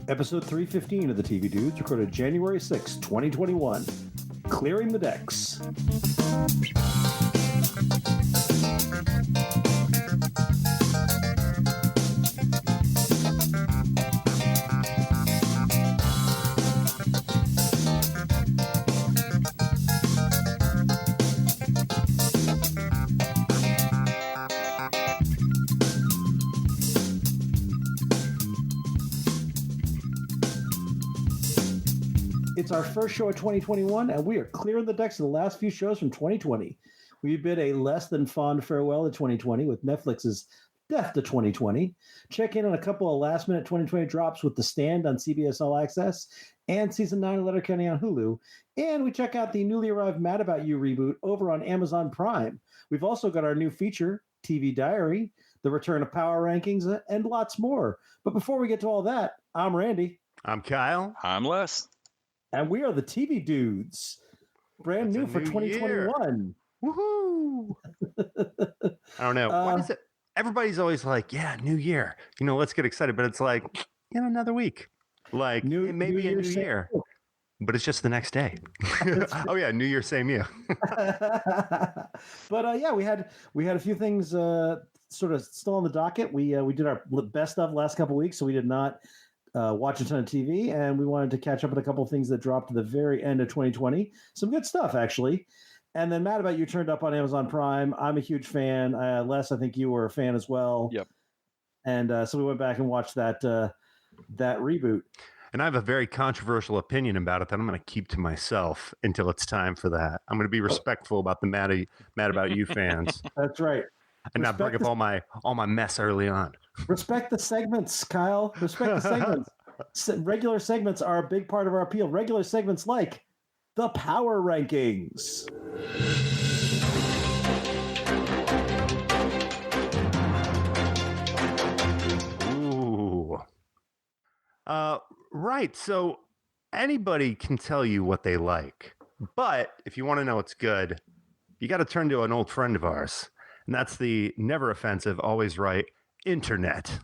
Episode 315 of the TV Dudes, recorded January 6, 2021. Clearing the decks. It's our first show of 2021, and we are clearing the decks of the last few shows from 2020. We bid a less than fond farewell to 2020 with Netflix's death to 2020. Check in on a couple of last-minute 2020 drops with The Stand on CBS All Access and Season 9 of Letterkenny on Hulu. And we check out the newly arrived Mad About You reboot over on Amazon Prime. We've also got our new feature, TV Diary, the return of Power Rankings, and lots more. But before we get to all that, I'm Randy. I'm Kyle. I'm Les. And we are the TV Dudes. Brand new for 2021. Woohoo! I don't know. Why is it? Everybody's always like, yeah, new year. Let's get excited. But it's like, another week. Like, maybe a new year. But it's just the next day. Oh, yeah, New Year, same year. But, yeah, we had a few things sort of still on the docket. We did our best of last couple of weeks, so we did not watch a ton of TV, and we wanted to catch up on a couple of things that dropped at the very end of 2020. Some good stuff, actually. And then Mad About You turned up on Amazon Prime. I'm a huge fan. Les, I think you were a fan as well. Yep. And so we went back and watched that reboot. And I have a very controversial opinion about it that I'm going to keep to myself until it's time for that. I'm going to be respectful about the Mad About You fans. That's right. And not bring up all my mess early on. Respect the segments, Kyle. Respect the segments. Regular segments are a big part of our appeal. Regular segments like the Power Rankings. Ooh. Right. So anybody can tell you what they like. But if you want to know what's good, you got to turn to an old friend of ours. And that's the never offensive, always right internet.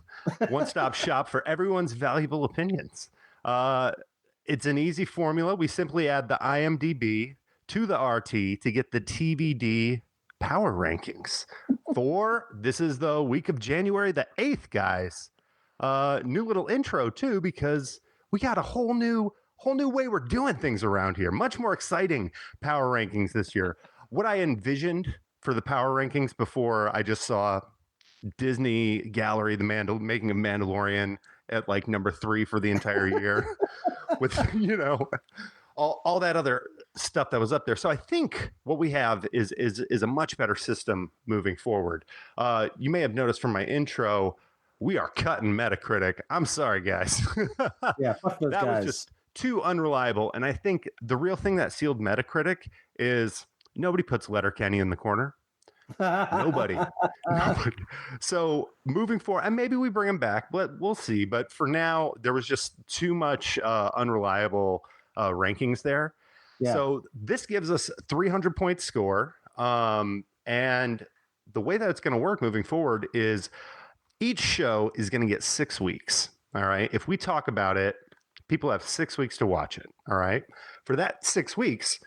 One-stop shop for everyone's valuable opinions. It's an easy formula. We simply add the IMDb to the RT to get the TVD power rankings. This is the week of January the 8th, guys. New little intro, too, because we got a whole new way we're doing things around here. Much more exciting power rankings this year. What I envisioned for the power rankings before I just saw Disney Gallery, making a Mandalorian at like number 3 for the entire year with, all that other stuff that was up there. So I think what we have is a much better system moving forward. You may have noticed from my intro, we are cutting Metacritic. I'm sorry, guys. Yeah, fuck those that guys. was just too unreliable. And I think the real thing that sealed Metacritic is nobody puts Letterkenny in the corner. Nobody. So moving forward, and maybe we bring him back, but we'll see. But for now, there was just too much unreliable rankings there. Yeah. So this gives us 300-point score. And the way that it's going to work moving forward is each show is going to get 6 weeks. All right. If we talk about it, people have 6 weeks to watch it. All right. For that 6 weeks,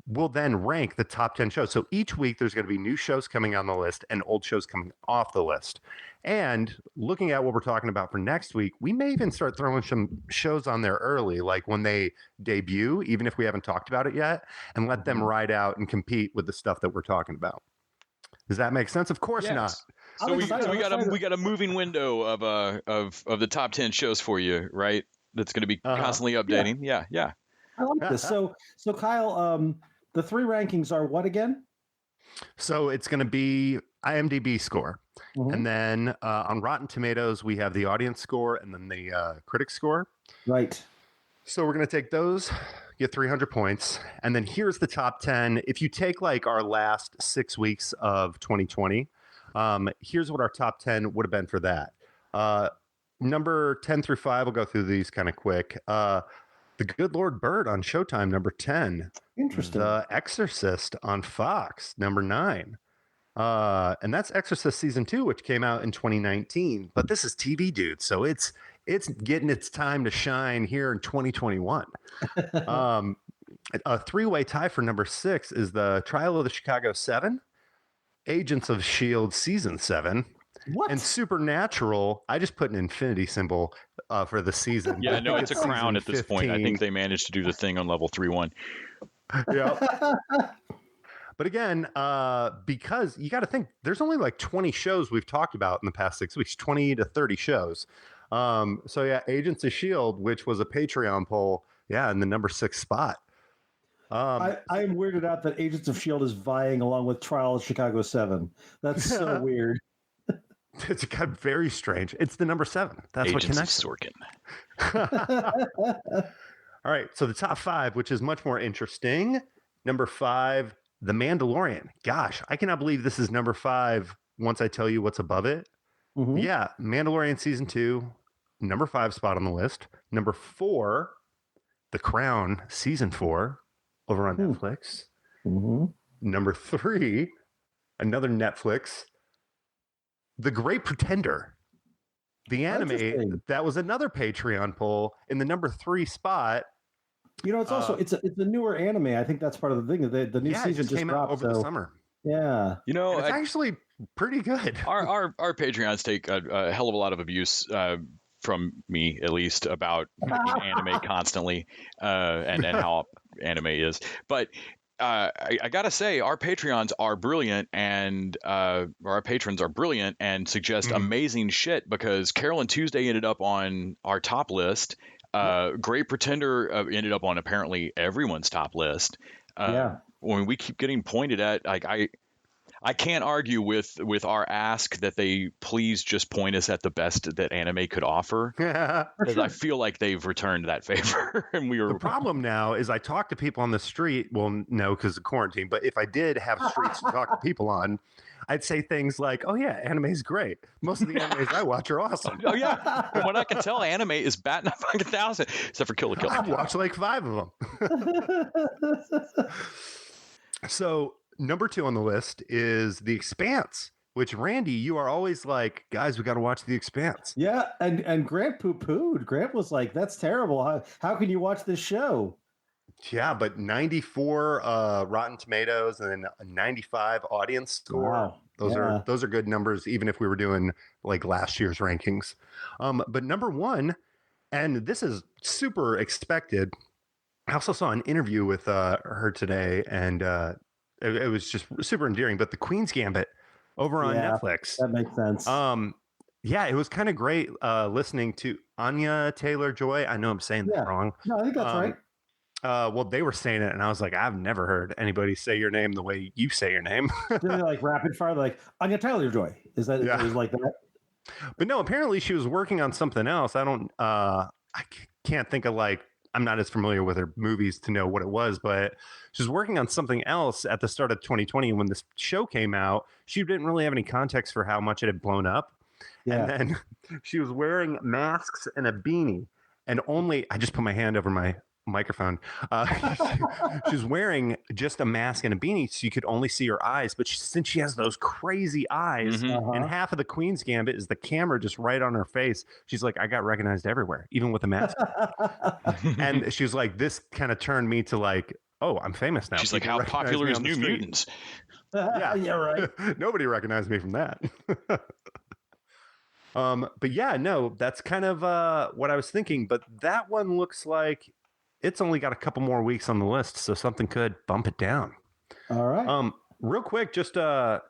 we'll then rank the top 10 shows. So each week there's going to be new shows coming on the list and old shows coming off the list. And looking at what we're talking about for next week, we may even start throwing some shows on there early, like when they debut, even if we haven't talked about it yet, and let them ride out and compete with the stuff that we're talking about. Does that make sense? Of course not. So we got a moving window of the top 10 shows for you, right? That's going to be constantly updating. Yeah. I like this. So Kyle, the 3 rankings are what again? So it's going to be IMDb score. Mm-hmm. And then on Rotten Tomatoes, we have the audience score and then the critic score. Right. So we're going to take those, get 300 points. And then here's the top 10. If you take like our last 6 weeks of 2020, here's what our top 10 would have been for that. Number 10 through 5, we'll go through these kind of quick. The Good Lord Bird on Showtime, number 10. Interesting. The Exorcist on Fox, number 9. And that's Exorcist season 2, which came out in 2019. But this is TV, dude, so it's getting its time to shine here in 2021. A three-way tie for number 6 is the Trial of the Chicago 7, Agents of S.H.I.E.L.D. season 7. What? And Supernatural, I just put an infinity symbol for the season. Yeah, no, it's a crown at this 15. point. I think they managed to do the thing on level 3-1. Yeah. But again, because you got to think, there's only like 20 shows we've talked about in the past 6 weeks, 20 to 30 shows. So yeah, Agents of S.H.I.E.L.D., which was a Patreon poll, in the number 6 spot. I am weirded out that Agents of S.H.I.E.L.D. is vying along with Trial of Chicago 7 That's so weird. It's got very strange. It's the number 7. That's Agents what connects Sorkin. All right, so the top 5, which is much more interesting. Number 5, The Mandalorian. Gosh, I cannot believe this is number 5 once I tell you what's above it. Mm-hmm. Yeah, Mandalorian season 2, number 5 spot on the list. Number 4, The Crown season 4 over on Netflix. Mm-hmm. Number 3, another Netflix, The Great Pretender. The anime, that was another Patreon poll in the number 3 spot. You know, it's also it's a newer anime. I think that's part of the thing. The new season just came dropped out over the summer. Yeah, you know, and it's actually pretty good. Our Patreons take a hell of a lot of abuse from me, at least, about picking anime constantly and how anime is. But I gotta say, our Patreons are brilliant, and our patrons are brilliant and suggest amazing shit. Because Carol and Tuesday ended up on our top list. Great Pretender ended up on apparently everyone's top list. When we keep getting pointed at, like I can't argue with our ask that they please just point us at the best that anime could offer. Because I feel like they've returned that favor. And the problem now is I talk to people on the street. Well, no, because of quarantine. But if I did have streets to talk to people on, I'd say things like, "Oh yeah, anime's great. Most of the animes I watch are awesome." Oh yeah, from what I can tell, anime is batting a fucking 1,000, except for Kill la Kill. I've watched like 5 of them. So number 2 on the list is The Expanse, which, Randy, you are always like, guys, we got to watch The Expanse. Yeah, and Grant poo-pooed. Grant was like, that's terrible. How can you watch this show? Yeah, but 94 Rotten Tomatoes and then a 95 audience score. Wow. Those are good numbers, even if we were doing like last year's rankings. But number 1, and this is super expected. I also saw an interview with her today, and it was just super endearing. But The Queen's Gambit over on Netflix. That makes sense. Yeah, it was kind of great listening to Anya Taylor-Joy. I know I'm saying that wrong. No, I think that's right. Well, they were saying it, and I was like, I've never heard anybody say your name the way you say your name. Did they like rapid fire, like Anya Taylor-Joy? Is that it was like that? But no, apparently she was working on something else. I can't think of like. I'm not as familiar with her movies to know what it was, but she was working on something else at the start of 2020. And when this show came out, she didn't really have any context for how much it had blown up. Yeah. And then she was wearing masks and a beanie, and I just put my hand over my microphone. She was wearing just a mask and a beanie, so you could only see her eyes. But since she has those crazy eyes, and half of the Queen's Gambit is the camera just right on her face, she's like, I got recognized everywhere, even with a mask. And she was like, this kind of turned me to like, oh, I'm famous now. She's like, how popular is New Mutants? Yeah, right. Nobody recognized me from that. But yeah, no, that's kind of what I was thinking. But that one looks like it's only got a couple more weeks on the list, so something could bump it down. All right. Real quick, just kind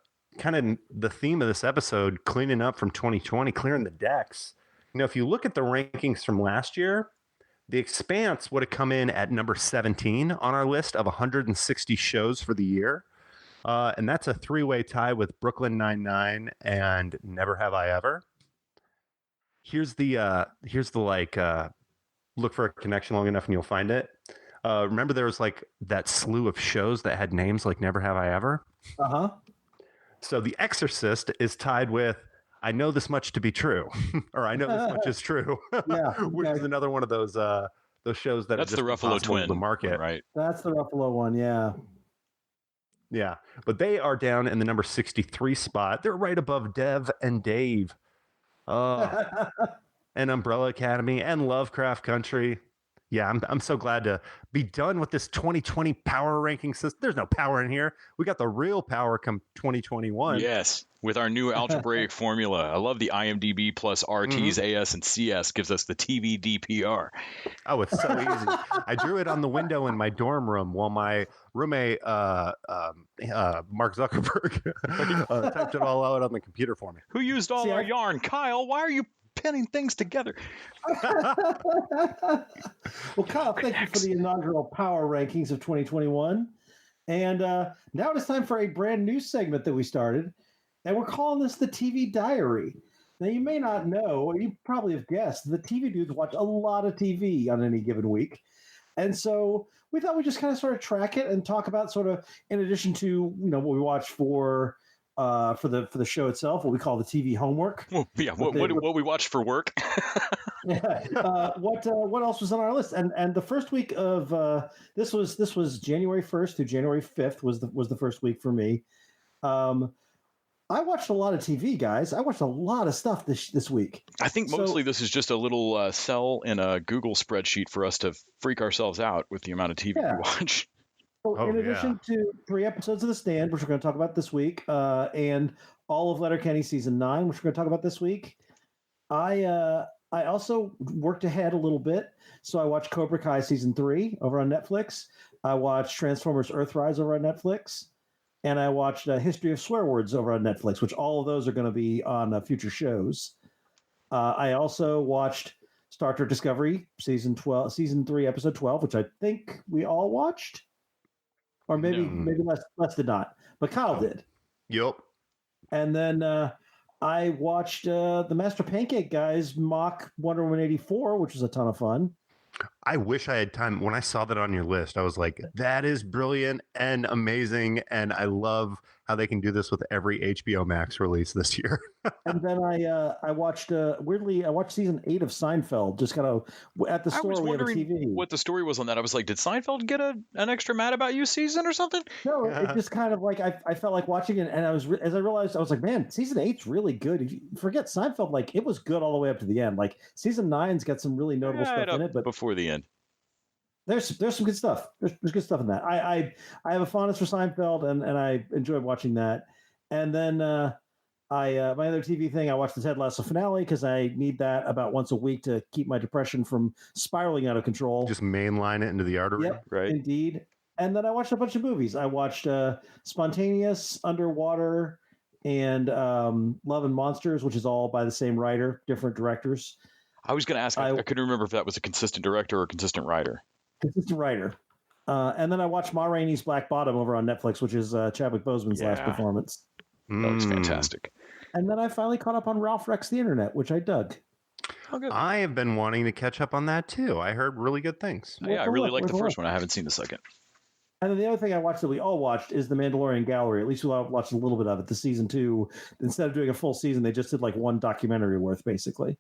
of the theme of this episode, cleaning up from 2020, clearing the decks. You know, if you look at the rankings from last year, The Expanse would have come in at number 17 on our list of 160 shows for the year. And that's a 3-way tie with Brooklyn Nine-Nine and Never Have I Ever. Here's the like look for a connection long enough and you'll find it. Remember there was like that slew of shows that had names like Never Have I Ever? Uh-huh. So The Exorcist is tied with I Know This Much to Be True, or I Know This Much is True, which is another one of those those shows that That's are the just Ruffalo impossible twin, to market. right? That's the Ruffalo one, yeah. Yeah, but they are down in the number 63 spot. They're right above Dev and Dave, and Umbrella Academy and Lovecraft Country. Yeah, I'm so glad to be done with this 2020 power ranking system. There's no power in here. We got the real power come 2021. Yes, with our new algebraic formula. I love the IMDb plus RTs, AS, and CS gives us the TV DPR. Oh, it's so easy. I drew it on the window in my dorm room while my roommate, Mark Zuckerberg, typed it all out on the computer for me. Who used all our yarn? Kyle, why are you pinning things together? Well, Kyle, thank you for the inaugural power rankings of 2021. And now it is time for a brand new segment that we started, and we're calling this the TV Diary. Now, you may not know, or you probably have guessed, the TV dudes watch a lot of TV on any given week. And so we thought we'd just kind of sort of track it and talk about sort of, in addition to, what we watch for the show itself, what we call the TV homework. Well, yeah, what we watched for work. Yeah. What else was on our list? And the first week of this was January 1st through January 5th was the first week for me. I watched a lot of TV, guys. I watched a lot of stuff this week. I think mostly this is just a little cell in a Google spreadsheet for us to freak ourselves out with the amount of TV we watch. So in addition to 3 episodes of The Stand, which we're going to talk about this week, and all of Letterkenny season 9, which we're going to talk about this week, I also worked ahead a little bit. So I watched Cobra Kai season 3 over on Netflix. I watched Transformers Earthrise over on Netflix. And I watched History of Swear Words over on Netflix, which all of those are going to be on future shows. I also watched Star Trek Discovery season 3, episode 12, which I think we all watched, or maybe Les did not, but Kyle did. Yep. And then I watched the Master Pancake guys mock Wonder Woman 84, which was a ton of fun. I wish I had time. When I saw that on your list, I was like, that is brilliant and amazing. And I love how they can do this with every HBO Max release this year. And then I watched, weirdly, I watched season 8 of Seinfeld, just kind of at the store. I was wondering TV. what the story was on that. I was like, did Seinfeld get an extra Mad About You season or something? No, it just kind of like, I felt like watching it, and as I realized, I was like, man, season 8's really good. If you forget Seinfeld, like, it was good all the way up to the end. Like, season 9's got some really notable stuff in it, but before the end. There's some good stuff. There's good stuff in that. I have a fondness for Seinfeld, and I enjoyed watching that. And then my other TV thing, I watched the Ted Lasso finale because I need that about once a week to keep my depression from spiraling out of control. Just mainline it into the artery. Yep, right? Indeed. And then I watched a bunch of movies. I watched Spontaneous, Underwater, and Love and Monsters, which is all by the same writer, different directors. I was going to ask. I couldn't remember if that was a consistent director or a consistent writer. Consistent writer. And then I watched Ma Rainey's Black Bottom over on Netflix, which is Chadwick Boseman's last performance. That was fantastic. And then I finally caught up on Ralph Wrecks the Internet, which I dug. Oh, good. I have been wanting to catch up on that too. I heard really good things. Yeah, I really liked the first one. I haven't seen the second. And then the other thing I watched that we all watched is The Mandalorian Gallery. At least we all watched a little bit of it. The season 2, instead of doing a full season, they just did like one documentary worth, basically.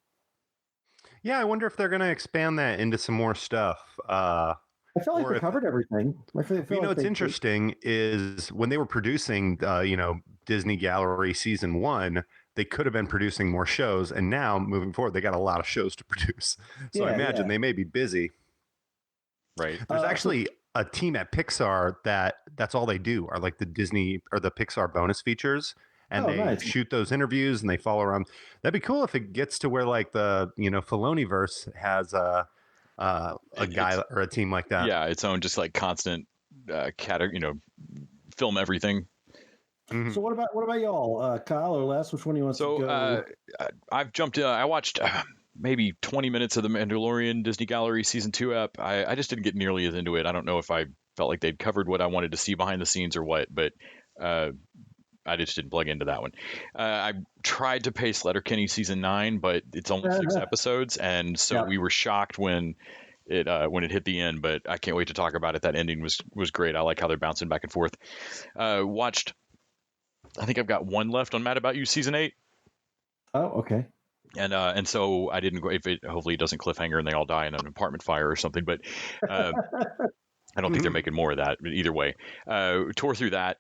Yeah, I wonder if they're going to expand that into some more stuff. I feel like they covered everything. What's interesting is when they were producing, Disney Gallery season 1, they could have been producing more shows, and now moving forward, they got a lot of shows to produce. So I imagine they may be busy. Right. There's actually a team at Pixar that's all they do are like the Disney or the Pixar bonus features. And they shoot those interviews and they follow around. That'd be cool if it gets to where like the Filoniverse has a guy or a team like that. Yeah, its own just like constant film everything. Mm-hmm. So what about y'all, Kyle or Les? Which one do you want to go? I've jumped in. I watched maybe 20 minutes of the Mandalorian Disney Gallery season 2 ep. I just didn't get nearly as into it. I don't know if I felt like they'd covered what I wanted to see behind the scenes or what, but I just didn't plug into that one. I tried to pace Letterkenny season 9, but it's only 6 episodes, and so we were shocked when it hit the end. But I can't wait to talk about it. That ending was great. I like how they're bouncing back and forth. Watched. I think I've got one left on Mad About You season 8. Oh, okay. And so I didn't go. If it hopefully it doesn't cliffhanger and they all die in an apartment fire or something. But I don't think they're making more of that. But either way, tore through that.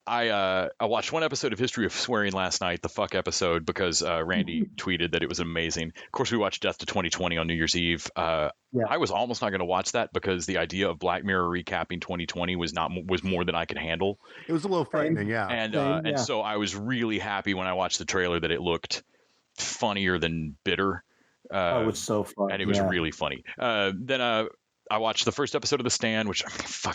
I watched one episode of History of Swearing last night, the fuck episode, because Randy tweeted that it was amazing. Of course, we watched Death to 2020 on New Year's Eve. I was almost not going to watch that because the idea of Black Mirror recapping 2020 was more than I could handle. It was a little frightening, yeah. And so I was really happy when I watched the trailer that it looked funnier than bitter. It was so fun, and it was really funny. Then I watched the first episode of The Stand, which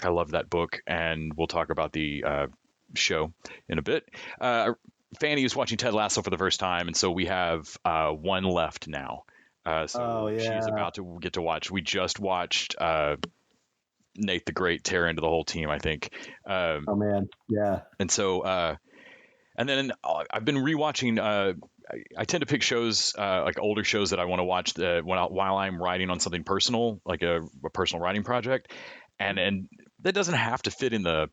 I love that book, and we'll talk about the show in a bit. Fanny is watching Ted Lasso for the first time, and so we have one left now. She's about to get to watch. We just watched Nate the Great tear into the whole team, I think. Oh man, yeah. And so, and then I've been rewatching. I tend to pick shows like older shows that I want to watch while I'm writing on something personal, like a personal writing project, and that doesn't have to fit in the.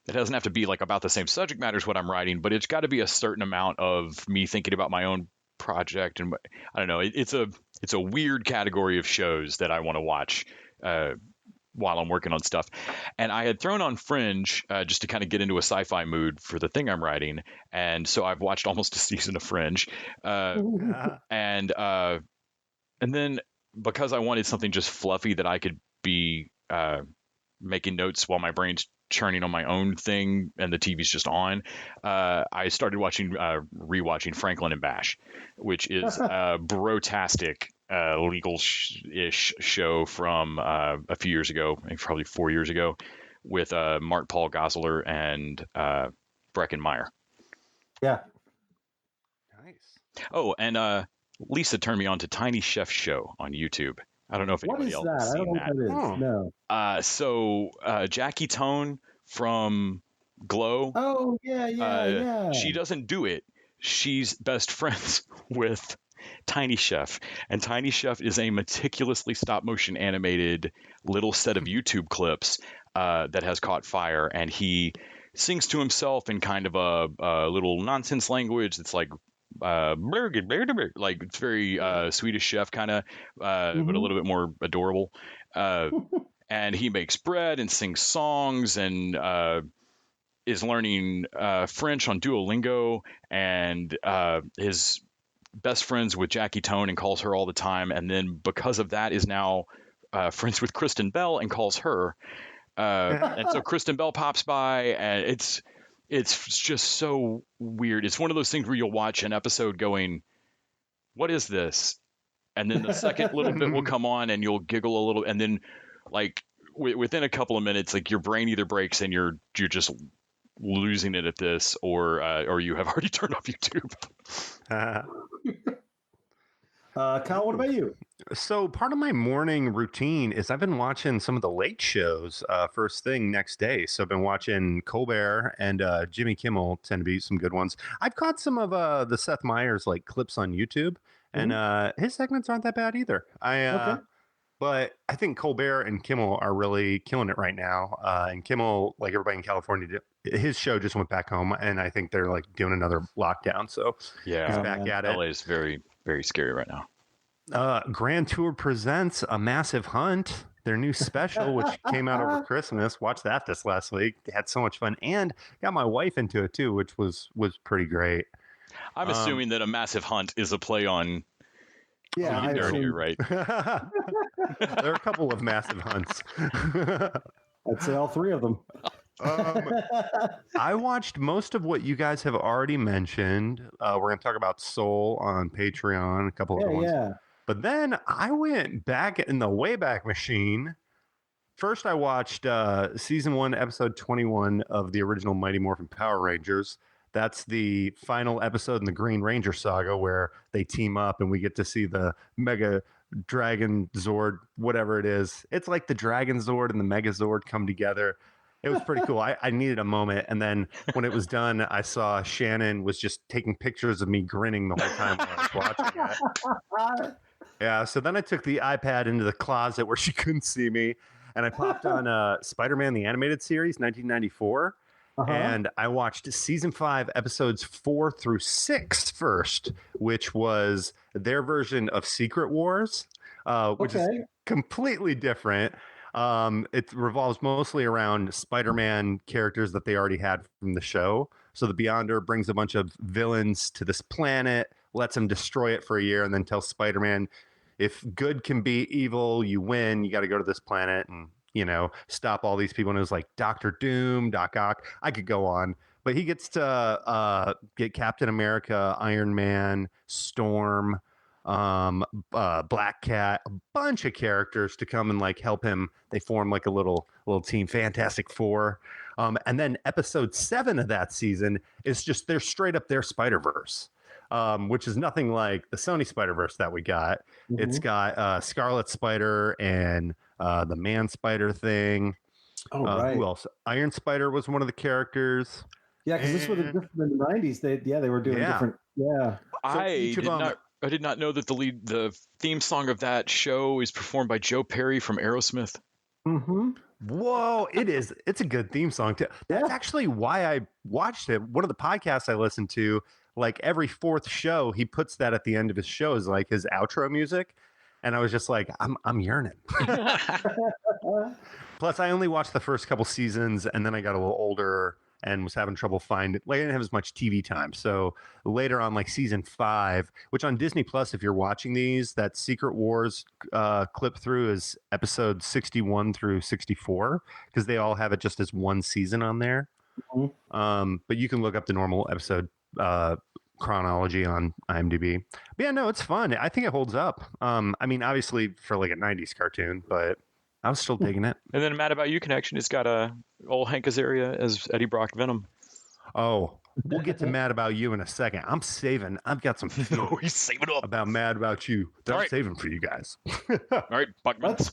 It doesn't have to be like about the same subject matter as what I'm writing, but it's got to be a certain amount of me thinking about my own project. And I don't know, it's a weird category of shows that I want to watch while I'm working on stuff. And I had thrown on Fringe just to kind of get into a sci-fi mood for the thing I'm writing. And so I've watched almost a season of Fringe. And then because I wanted something just fluffy that I could be making notes while my brain's churning on my own thing and the TV's just on, I started rewatching Franklin and Bash, which is a brotastic legal-ish show from a few years ago, probably 4 years ago, with Mark Paul Gosselaar and Breckin Meyer. Yeah. Nice. Oh, and Lisa turned me on to Tiny Chef's Show on YouTube. I don't know if anybody else has seen that. I don't know what that is. No. So Jackie Tone from Glow. Oh, yeah. She doesn't do it. She's best friends with Tiny Chef. And Tiny Chef is a meticulously stop motion animated little set of YouTube clips that has caught fire. And he sings to himself in kind of a little nonsense language that's like, like it's very Swedish Chef kind of, but a little bit more adorable. And he makes bread and sings songs and is learning French on Duolingo, and his best friends with Jackie Tone and calls her all the time. And then because of that is now friends with Kristen Bell and calls her. And so Kristen Bell pops by, and it's just so weird. It's one of those things where you'll watch an episode going, what is this? And then the second little bit will come on and you'll giggle a little. And then like within a couple of minutes, like your brain either breaks and you're just losing it at this, or you have already turned off YouTube. Kyle, what about you? So part of my morning routine is I've been watching some of the late shows first thing next day. So I've been watching Colbert and Jimmy Kimmel tend to be some good ones. I've caught some of the Seth Meyers like clips on YouTube, and his segments aren't that bad either. But I think Colbert and Kimmel are really killing it right now. And Kimmel, like everybody in California, his show just went back home, and I think they're like doing another lockdown. So he's back at it. LA is very, very scary right now. Grand Tour presents A Massive Hunt, their new special, which came out over Christmas. Watched that this last week. They had so much fun, and got my wife into it too, which was pretty great. I'm assuming that A Massive Hunt is a play on. Yeah, I dirty, right? There are a couple of massive hunts. I'd say all three of them. I watched most of what you guys have already mentioned. We're going to talk about Soul on Patreon, a couple of other ones. Yeah. But then I went back in the Wayback Machine. First, I watched season 1, episode 21 of the original Mighty Morphin Power Rangers. That's the final episode in the Green Ranger saga where they team up and we get to see the Mega Dragon Zord, whatever it is. It's like the Dragon Zord and the Mega Zord come together. It was pretty cool. I needed a moment. And then when it was done, I saw Shannon was just taking pictures of me grinning the whole time while I was watching it. Yeah, so then I took the iPad into the closet where she couldn't see me, and I popped on Spider-Man, the animated series, 1994. And I watched season 5, episodes 4 through 6 first, which was their version of Secret Wars, which is completely different. It revolves mostly around Spider-Man characters that they already had from the show. So the Beyonder brings a bunch of villains to this planet, lets them destroy it for a year, and then tells Spider-Man, if good can beat evil, you win. You got to go to this planet and, stop all these people. And it was like Doctor Doom, Doc Ock. I could go on. But he gets to get Captain America, Iron Man, Storm, Black Cat, a bunch of characters to come and like help him. They form like a little team, Fantastic Four. And then episode 7 of that season is just they're straight up their Spider-Verse. Which is nothing like the Sony Spider-Verse that we got. Mm-hmm. It's got Scarlet Spider and the Man Spider thing. Oh, right. Who else? Iron Spider was one of the characters. Yeah, because this was in the 90s. They were doing different. Yeah. So I did not know that the theme song of that show is performed by Joe Perry from Aerosmith. Mm-hmm. Whoa, it's a good theme song too. That's actually why I watched it. One of the podcasts I listened to, like every 4th show, he puts that at the end of his shows, like his outro music. And I was just like, I'm yearning. Plus, I only watched the first couple seasons, and then I got a little older and was having trouble finding. Like, I didn't have as much TV time. So later on, like season 5, which on Disney Plus, if you're watching these, that Secret Wars clip through is episode 61 through 64, because they all have it just as one season on there. Mm-hmm. But you can look up the normal episode chronology on IMDb. But yeah, no, it's fun. I think it holds up. I mean, obviously for like a 90s cartoon, but I was still digging it. And then Mad About You connection, it's got old Hank Azaria as Eddie Brock Venom. Oh, we'll get to Mad About You in a second. I've got some no, he's saving up about Mad About You that I'm saving for you guys. All right, Buckmans.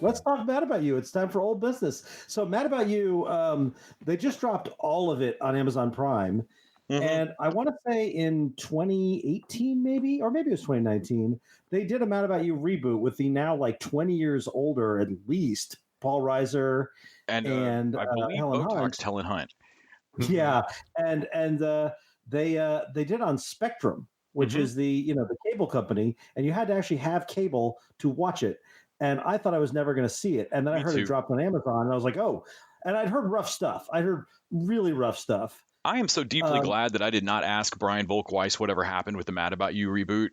Let's talk Mad About You. It's time for old business. So Mad About You, they just dropped all of it on Amazon Prime. Mm-hmm. And I want to say in 2018, maybe it was 2019, they did a Mad About You reboot with the now like 20 years older, at least, Paul Reiser and I believe Helen Hunt. Yeah. And they did on Spectrum, which is the cable company, and you had to actually have cable to watch it. And I thought I was never going to see it. And then I heard it dropped on Amazon, and I was like, oh. And I'd heard rough stuff. I heard really rough stuff. I am so deeply glad that I did not ask Brian Volkweiss whatever happened with the Mad About You reboot.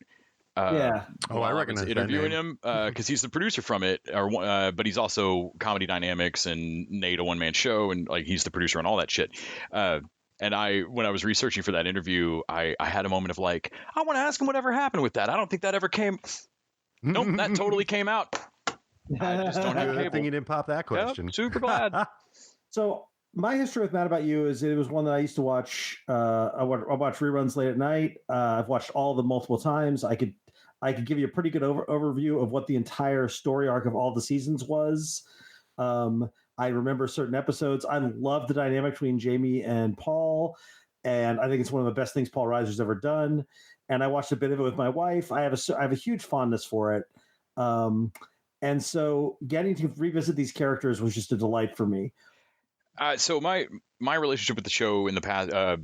Yeah. I recognize interviewing him because he's the producer from it, but he's also Comedy Dynamics and Nate, a one-man show, and like he's the producer on all that shit. And when I was researching for that interview, I had a moment of like, I want to ask him whatever happened with that. I don't think that ever came. Nope, that totally came out. I just don't have cable. Thing you didn't pop that question. Yep, super glad. So my history with Mad About You is it was one that I used to watch. I watch reruns late at night. I've watched all of them multiple times. I could give you a pretty good overview of what the entire story arc of all the seasons was. I remember certain episodes. I love the dynamic between Jamie and Paul, and I think it's one of the best things Paul Reiser's ever done. And I watched a bit of it with my wife. I have a huge fondness for it. And so getting to revisit these characters was just a delight for me. So my relationship with the show in the past, I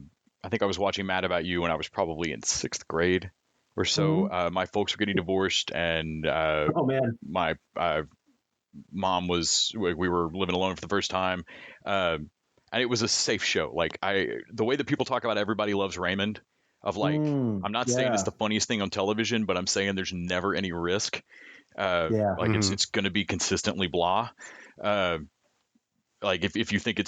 think I was watching Mad About You when I was probably in 6th grade or so. Mm-hmm. My folks were getting divorced, and my mom we were living alone for the first time, and it was a safe show. Like the way that people talk about Everybody Loves Raymond, of like, I'm not saying it's the funniest thing on television, but I'm saying there's never any risk. It's going to be consistently blah. Like if you think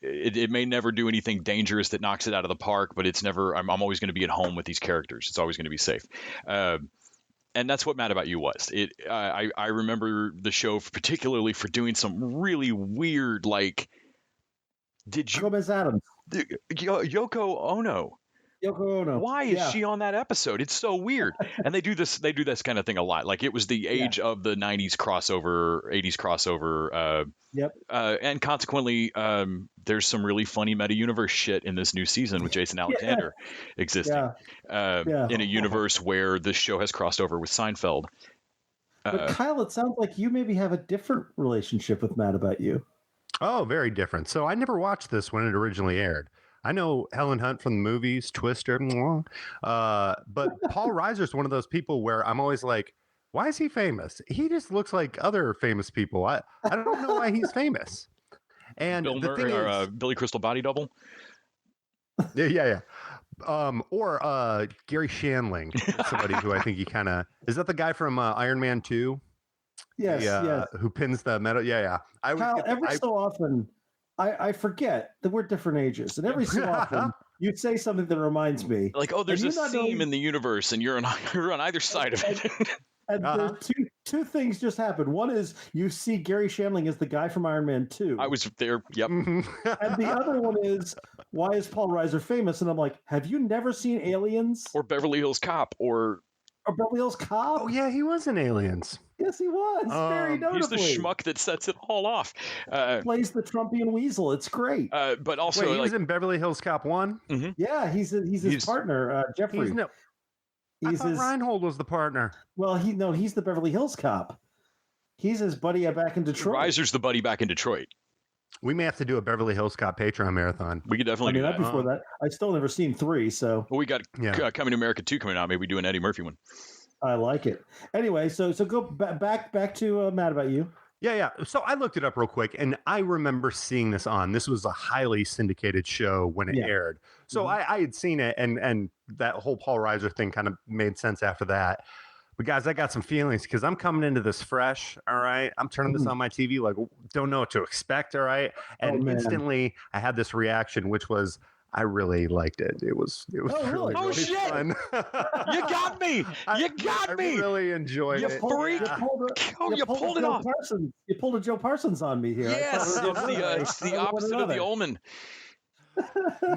it may never do anything dangerous that knocks it out of the park, but it's never. I'm always going to be at home with these characters. It's always going to be safe. And that's what Mad About You was. I remember the show particularly for doing some really weird, like Did you Gomez Adams, Yoko Ono? Yoko Ono. Why is she on that episode? It's so weird. And they do this kind of thing a lot. Like it was the age of the 90s crossover, 80s crossover. Yep. And consequently, there's some really funny meta universe shit in this new season with Jason Alexander existing in a universe where this show has crossed over with Seinfeld. But Kyle, it sounds like you maybe have a different relationship with Mad About You. Oh, very different. So I never watched this when it originally aired. I know Helen Hunt from the movies, Twister, but Paul Reiser's one of those people where I'm always like, why is he famous? He just looks like other famous people. I don't know why he's famous. And the thing is, Billy Crystal body double. Yeah. Or Gary Shandling, somebody who I think he kind of is that the guy from Iron Man 2? Yes. Who pins the metal? Yeah. Kyle, so often I forget that we're different ages, and every so often you say something that reminds me. Like, oh, there's a seam in the universe, and you're on either side of it. And there's two things just happened. One is you see Gary Shandling as the guy from Iron Man 2. I was there. Yep. And the other one is, why is Paul Reiser famous? And I'm like, have you never seen Aliens? Or Beverly Hills Cop? Or Beverly Hills Cop? Oh, yeah, he was in Aliens. Yes, he was. Very notably. He's the schmuck that sets it all off. Plays the Trumpian weasel. It's great. But also, he was in Beverly Hills Cop 1? Mm-hmm. Yeah, he's his partner, Jeffrey. I thought Reinhold was the partner. Well, he's the Beverly Hills Cop. He's his buddy back in Detroit. Reiser's the buddy back in Detroit. We may have to do a Beverly Hills Cop Patreon marathon. We could definitely do that. Before that, I still never seen 3, so. Well, we got Coming to America 2 coming out. Maybe we do an Eddie Murphy one. I like it. Anyway, so go back to Mad About You. Yeah. So I looked it up real quick, and I remember seeing this on. This was a highly syndicated show when it aired. So I had seen it, and that whole Paul Reiser thing kind of made sense after that. But guys, I got some feelings because I'm coming into this fresh. All right, I'm turning this on my TV, like don't know what to expect. All right, and instantly I had this reaction, which was, I really liked it. It was really shit. fun. You got me. I really enjoyed it. Freak. You pulled it off. You pulled a Joe Parsons on me here. Yes, it's the opposite of the Omen.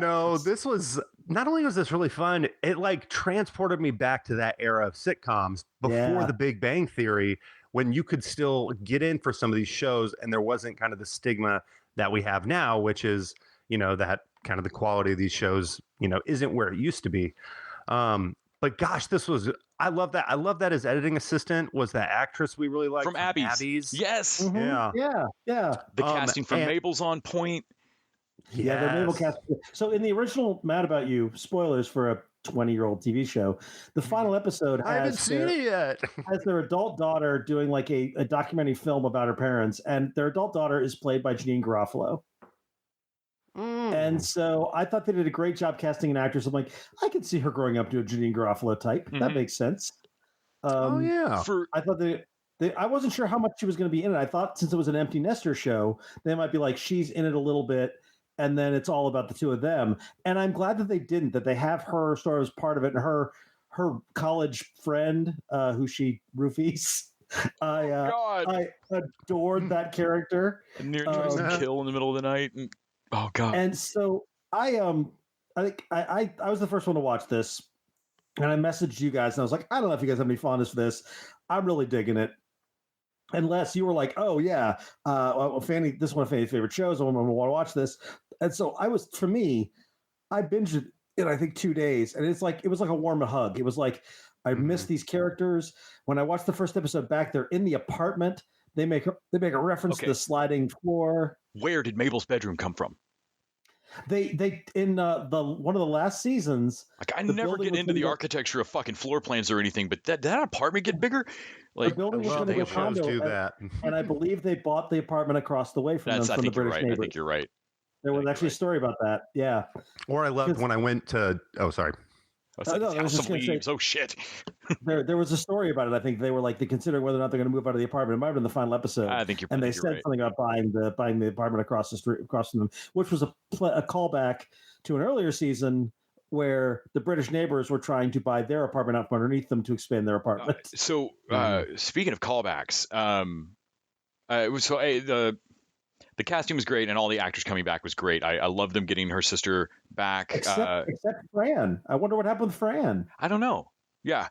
No, this was not only was this really fun, it like transported me back to that era of sitcoms before the Big Bang Theory, when you could still get in for some of these shows and there wasn't kind of the stigma that we have now, which is, that kind of the quality of these shows, isn't where it used to be. But gosh, I love that. I love that his editing assistant was that actress we really liked from Abby's. Yes. Mm-hmm. Yeah. The casting for Mabel's on point. Yeah, the Mabel cast. So in the original Mad About You, spoilers for a 20-year-old TV show, the final episode I haven't seen it yet. has their adult daughter doing like a documentary film about her parents, and their adult daughter is played by Janine Garofalo. And so I thought they did a great job casting an actress. I'm like, I can see her growing up to a Janine Garofalo type. That makes sense. I thought I wasn't sure how much she was going to be in it. I thought since it was an empty nester show, they might be like, she's in it a little bit, and then it's all about the two of them. And I'm glad that they didn't, that they have her sort of as part of it, and her college friend who she roofies. I adored that character. Near tries to kill in the middle of the night. Oh God! And so I think I was the first one to watch this, and I messaged you guys, and I was like, I don't know if you guys have any fondness for this. I'm really digging it. Unless you were like, oh yeah, Fanny, this is one of Fanny's favorite shows. I'm going to want to watch this. And so I binged it in I think 2 days, and it was like a warm hug. It was like I missed these characters. When I watched the first episode back, they're in the apartment. They make a reference to the sliding floor. Where did Mabel's bedroom come from? They in the one of the last seasons. Like I never get into the architecture of fucking floor plans or anything, but that apartment get bigger. Like the building was going to be a condo, do that. And I believe they bought the apartment across the way from them from the British neighbors. I think you're right. There was actually a story about that. Yeah. Or I loved when I went to. Oh, sorry. House of Leaves. Oh shit. there was a story about it. I think they were like considering whether or not they're going to move out of the apartment. It might have been the final episode. I think you're. And they said something about buying the apartment across the street, across from them, which was a callback to an earlier season where the British neighbors were trying to buy their apartment up underneath them to expand their apartment. Speaking of callbacks, The casting was great, and all the actors coming back was great. I love them getting her sister back. Except Fran. I wonder what happened with Fran. I don't know. Yeah,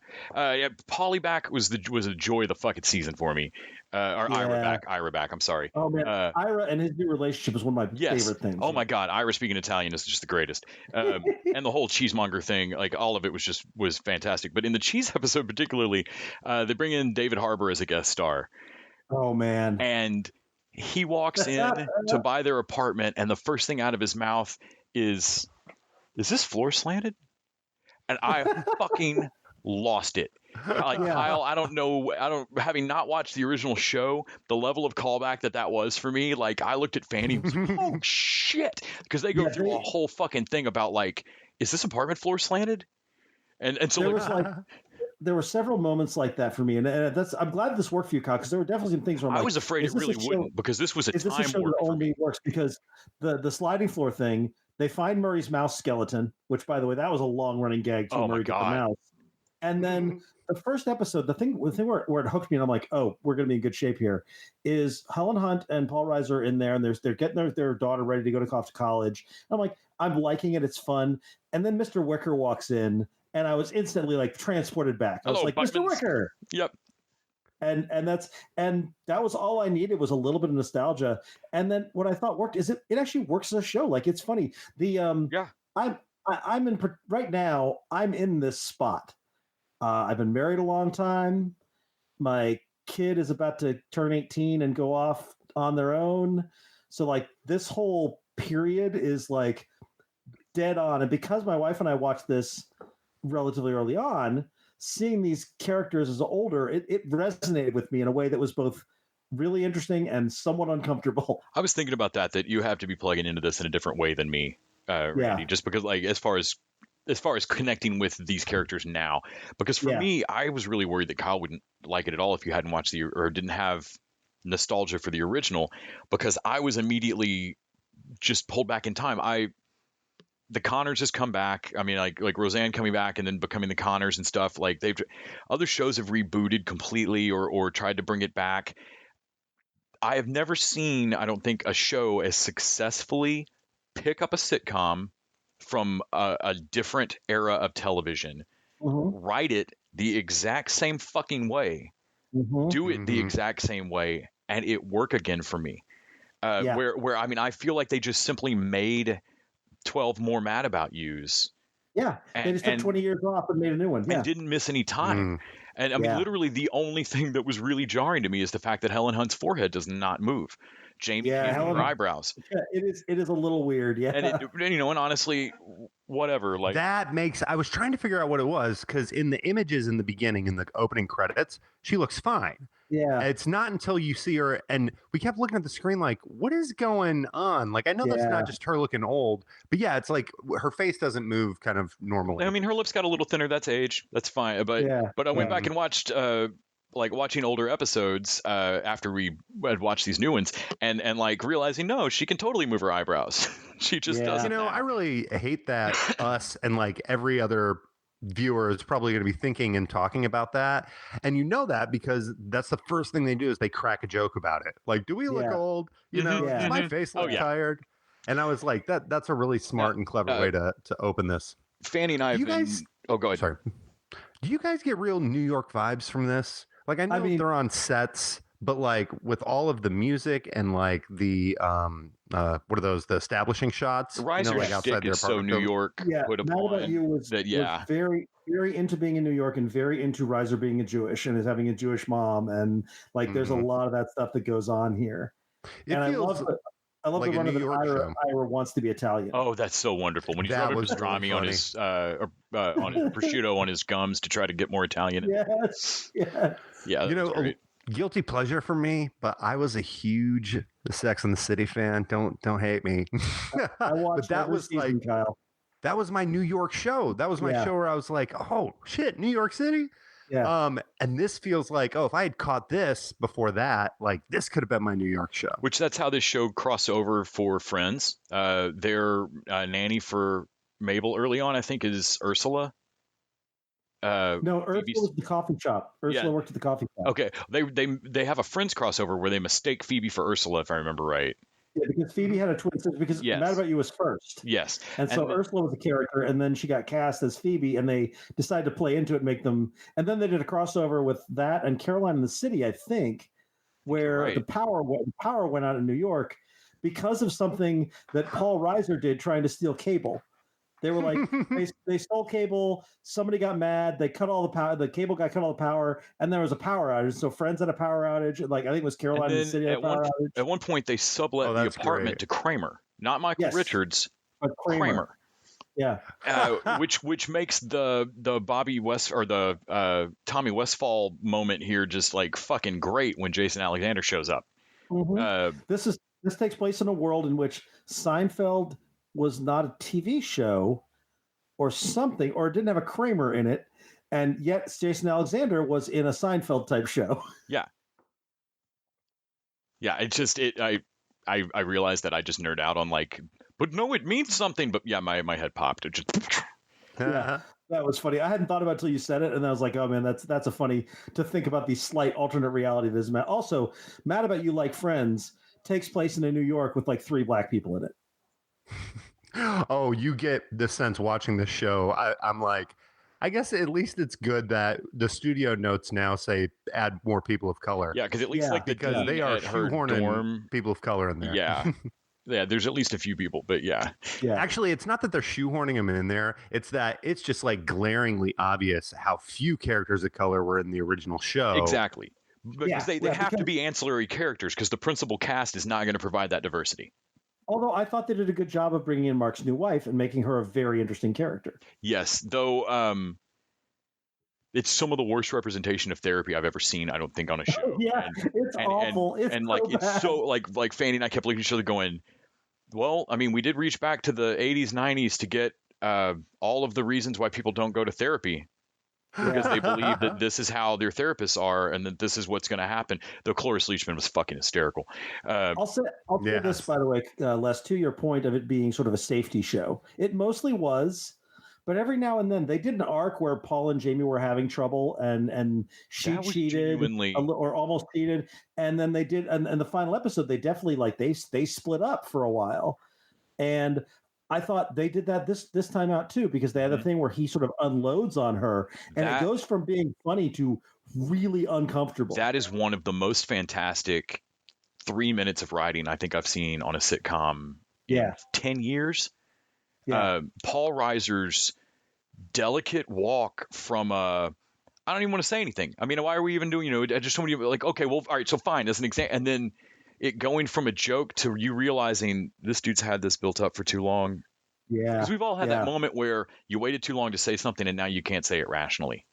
Polly back was a joy of the fucking season for me. Or Yeah. Ira back. I'm sorry. Oh man, Ira and his new relationship is one of my favorite things. Oh my god, Ira speaking Italian is just the greatest. And the whole cheesemonger thing, like all of it was fantastic. But in the cheese episode particularly, they bring in David Harbour as a guest star. Oh man. And he walks in to buy their apartment, and the first thing out of his mouth is this floor slanted? And I fucking lost it. Like, Kyle, I don't know. Having not watched the original show, the level of callback that was for me, like I looked at Fanny and was like, oh shit. Because they go through a whole fucking thing about like, is this apartment floor slanted? And so there were several moments like that for me, and I'm glad this worked for you, Kyle, because there were definitely some things where I was afraid it really wouldn't, because this was a time warp. That only works because the sliding floor thing. They find Murray's mouse skeleton, which, by the way, that was a long running gag too. Murray got the mouse, and then the first episode, the thing where it hooked me, and I'm like, oh, we're going to be in good shape here, is Helen Hunt and Paul Reiser in there, and they're getting their daughter ready to go off to college. I'm like, I'm liking it, it's fun, and then Mr. Wicker walks in. And I was instantly like transported back. I was like, Buckman's. Mr. Wicker. Yep. And that was all I needed was a little bit of nostalgia. And then what I thought worked is it actually works as a show. Like it's funny. I'm in right now. I'm in this spot. I've been married a long time. My kid is about to turn 18 and go off on their own. So like this whole period is like dead on. And because my wife and I watched this relatively early on, seeing these characters as older, it resonated with me in a way that was both really interesting and somewhat uncomfortable. I was thinking about that you have to be plugging into this in a different way than me, Randy, just because like as far as connecting with these characters now, because for me, I was really worried that Kyle wouldn't like it at all if you hadn't watched or didn't have nostalgia for the original, because I was immediately just pulled back in time. The Connors has come back. I mean, like Roseanne coming back and then becoming the Connors and stuff. Like other shows have rebooted completely or tried to bring it back. I have never seen, I don't think, a show as successfully pick up a sitcom from a different era of television, write it the exact same fucking way, do it the exact same way, and it work again for me. Where I mean, I feel like they just simply made 12 more Mad About Yous. Yeah, they just took 20 years off and made a new one. Yeah. And didn't miss any time. And I mean, literally the only thing that was really jarring to me is the fact that Helen Hunt's forehead does not move. Jamie can't move her eyebrows. Yeah, it is a little weird. Yeah. And and honestly, whatever. Like that makes, I was trying to figure out what it was, because in the images in the beginning, in the opening credits, she looks fine. Yeah. It's not until you see her, and we kept looking at the screen like, what is going on? Like, I know that's not just her looking old, but yeah, it's like her face doesn't move kind of normally. I mean, her lips got a little thinner. That's age. That's fine. But I went back and watched like watching older episodes after we had watched these new ones, and like realizing, no, she can totally move her eyebrows. She just doesn't. I really hate that us and like every other viewer is probably going to be thinking and talking about that, and that because that's the first thing they do is they crack a joke about it. Like, do we look old? Does my face look tired? And I was like, that's a really smart and clever way to open this. Fanny and I, go ahead. Sorry. Do you guys get real New York vibes from this? Like, I know they're on sets, but like with all of the music and like the what are those? The establishing shots. Reiser's shtick is so New York. Yeah, put Mad About You was very, very into being in New York and very into Reiser being a Jewish and having a Jewish mom, and like there's a lot of that stuff that goes on here. I love like the run of the Ira wants to be Italian. Oh, that's so wonderful. When he's rubbing pastrami on his prosciutto on his gums to try to get more Italian. Yes. Yeah. Guilty pleasure for me, but I was a huge Sex and the City fan. Don't hate me. I watched that was season, like Kyle. That was my New York show. That was my show where I was like, oh shit, New York City. Yeah. And this feels like, if I had caught this before that, like this could have been my New York show. Which that's how this show crossed over for Friends. Their nanny for Mabel early on, I think, is Ursula. No, Ursula was the coffee shop. Ursula worked at the coffee shop. Okay, they have a Friends crossover where they mistake Phoebe for Ursula, if I remember right. Yeah, because Phoebe had a twin sister. Because Yes. Mad About You was first. Yes. And so Ursula was a character, and then she got cast as Phoebe, and they decided to play into it, make them. And then they did a crossover with that and Caroline in the City, I think, where the power went out in New York because of something that Paul Reiser did trying to steal cable. They were like, they stole cable. Somebody got mad. They cut all the power. The cable guy cut all the power, and there was a power outage. So Friends had a power outage. Like I think it was Caroline in the City had a power outage. At one point, they sublet the apartment to Kramer, not Michael Richards, but Kramer. Yeah, which makes the Bobby West or the Tommy Westfall moment here just like fucking great when Jason Alexander shows up. Mm-hmm. This takes place in a world in which Seinfeld was not a TV show or something, or it didn't have a Kramer in it, and yet Jason Alexander was in a Seinfeld type show. Yeah. I realized that I just nerd out on like, but no, it means something. But yeah, my head popped. It just yeah, that was funny. I hadn't thought about it until you said it, and I was like, oh man, that's a funny to think about the slight alternate reality of this. Also, Mad About You Like Friends takes place in New York with like 3 black people in it. Oh, you get the sense watching the show. I'm like, I guess at least it's good that the studio notes now say add more people of color. Yeah, because at least like because they are shoehorning people of color in there. Yeah. Yeah, there's at least a few people, but yeah. Actually, it's not that they're shoehorning them in there. It's that it's just like glaringly obvious how few characters of color were in the original show. Exactly. Because they have to be ancillary characters because the principal cast is not going to provide that diversity. Although I thought they did a good job of bringing in Mark's new wife and making her a very interesting character. Yes, though it's some of the worst representation of therapy I've ever seen, I don't think, on a show. It's awful. It's like so bad. It's so like Fanny and I kept looking at each other going, well, I mean, we did reach back to the 80s, 90s to get all of the reasons why people don't go to therapy. Because they believe that this is how their therapists are and that this is what's going to happen. Though Cloris Leachman was fucking hysterical. I'll say this, by the way, Les, to your point of it being sort of a safety show. It mostly was, but every now and then they did an arc where Paul and Jamie were having trouble and she cheated or almost cheated. And then they did, and the final episode, they definitely they split up for a while. And I thought they did that this time out too, because they had a thing where he sort of unloads on her, and it goes from being funny to really uncomfortable. That is one of the most fantastic 3 minutes of writing I think I've seen on a sitcom in 10 years. Yeah. Paul Reiser's delicate walk from I don't even want to say anything. I mean, why are we even doing, I just want to like, okay, well, all right, so fine, as an example, and then it going from a joke to you realizing this dude's had this built up for too long. Yeah. Because we've all had that moment where you waited too long to say something and now you can't say it rationally.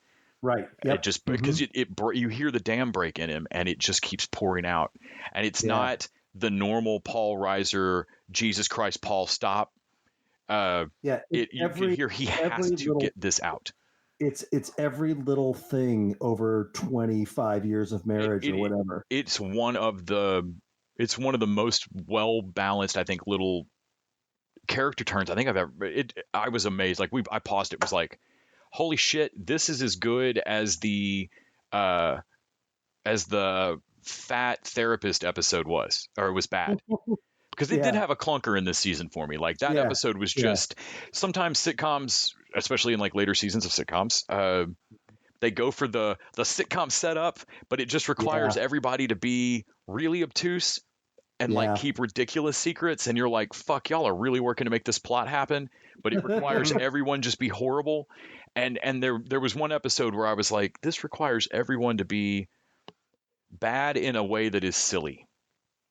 Right. Yep. It just because you hear the dam break in him and it just keeps pouring out. And it's not the normal Paul Reiser, Jesus Christ, Paul, stop. You can hear he has to get this out. It's every little thing over 25 years of marriage or whatever. It's one of the most well balanced, I think, little character turns I think I've ever. I was amazed. Like I paused. It was like, holy shit, this is as good as the fat therapist episode was, or it was bad. Because they did have a clunker in this season for me. Like that episode was just sometimes sitcoms, especially in like later seasons of sitcoms, they go for the sitcom setup, but it just requires everybody to be really obtuse and like keep ridiculous secrets. And you're like, fuck, y'all are really working to make this plot happen, but it requires everyone just be horrible. And there was one episode where I was like, this requires everyone to be bad in a way that is silly.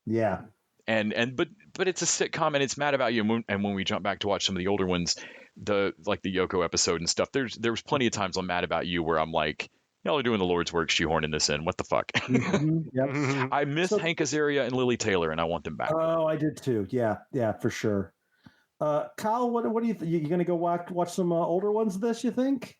Yeah. But it's a sitcom and it's Mad About You. And when we jump back to watch some of the older ones, the Yoko episode and stuff, there was plenty of times on Mad About You where I'm like, y'all are doing the Lord's work shoehorning this in. What the fuck? I miss Hank Azaria and Lily Taylor, and I want them back. Oh, I did too. Yeah, for sure. Kyle, what do you think? You going to go watch some older ones of this, you think?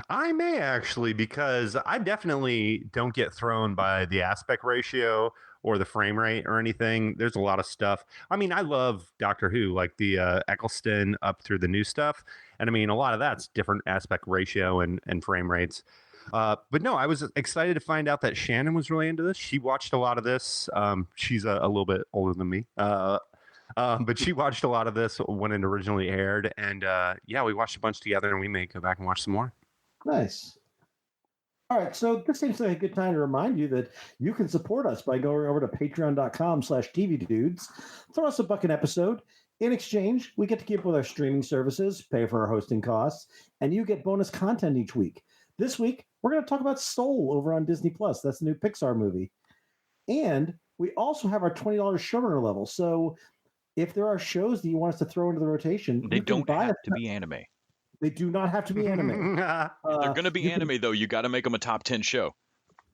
I may actually, because I definitely don't get thrown by the aspect ratio or the frame rate or anything. There's a lot of stuff. I mean, I love Doctor Who, like the Eccleston up through the new stuff. And I mean, a lot of that's different aspect ratio and frame rates. But no, I was excited to find out that Shannon was really into this. She watched a lot of this. She's a little bit older than me. But she watched a lot of this when it originally aired. And yeah, we watched a bunch together, and we may go back and watch some more. Nice. All right, so this seems like a good time to remind you that you can support us by going over to patreon.com/tvdudes. Throw us $1 an episode. In exchange, we get to keep with our streaming services, pay for our hosting costs, and you get bonus content each week. This week, we're going to talk about Soul over on Disney+. That's the new Pixar movie. And we also have our $20 showrunner level. So if there are shows that you want us to throw into the rotation, they don't have to be anime. They do not have to be anime. They're going to be anime, though. You got to make them a top 10 show.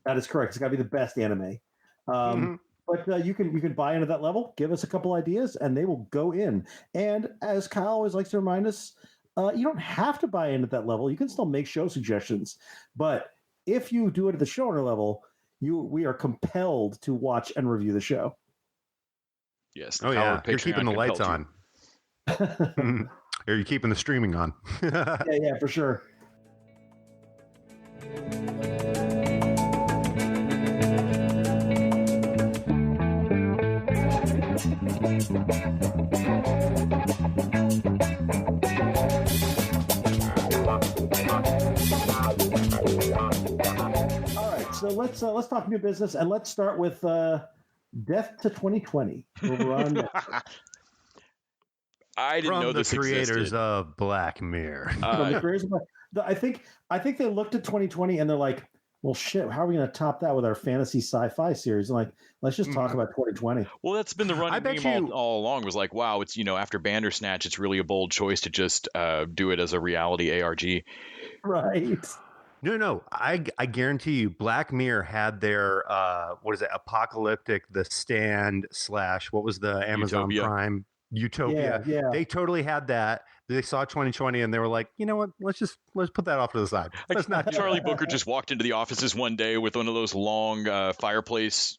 That is correct. It's got to be the best anime. But you can buy into that level. Give us a couple ideas, and they will go in. And as Kyle always likes to remind us, you don't have to buy in at that level. You can still make show suggestions. But if you do it at the showrunner level, we are compelled to watch and review the show. Yes. Oh yeah, you're keeping the lights on. Are you keeping the streaming on? Yeah, for sure. All right, so let's talk new business, and let's start with Death to 2020 over on I didn't know this existed. From the creators existed. of Black Mirror. I think they looked at 2020 and they're like, well, shit, how are we going to top that with our fantasy sci-fi series? And like, let's just talk about 2020. Well, that's been the running theme all along. Was like, wow, it's after Bandersnatch, it's really a bold choice to just do it as a reality ARG. Right. No. I guarantee you, Black Mirror had their apocalyptic, The Stand / what was the Amazon Prime Utopia? Yeah. They totally had that. They saw 2020 and they were like, you know what? Let's put that off to the side. Let's not. Charlie Booker just walked into the offices one day with one of those long fireplace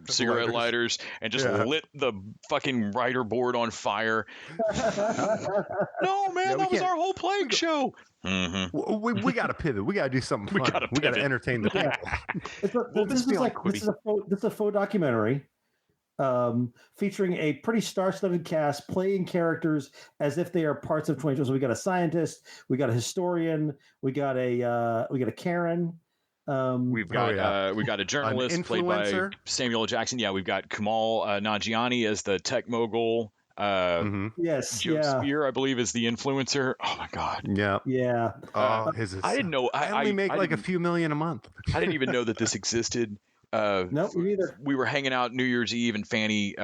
cigarette lighters and just lit the fucking writer board on fire. No, man, that was our whole plague show. Mm-hmm. We got to pivot. We got to do something fun. We got to entertain the people. This is a faux documentary featuring a pretty star-studded cast playing characters as if they are parts of 2020. So we got a scientist, we got a historian, we got a Karen. We've got a journalist played by Samuel L. Jackson. Yeah, we've got Kumail Nanjiani as the tech mogul. Yes, Joe Spear, I believe, is the influencer. Oh my god. Yeah. Oh, I didn't know. I only make like a few million a month. I didn't even know that this existed. No, me neither. We were hanging out New Year's Eve, and Fanny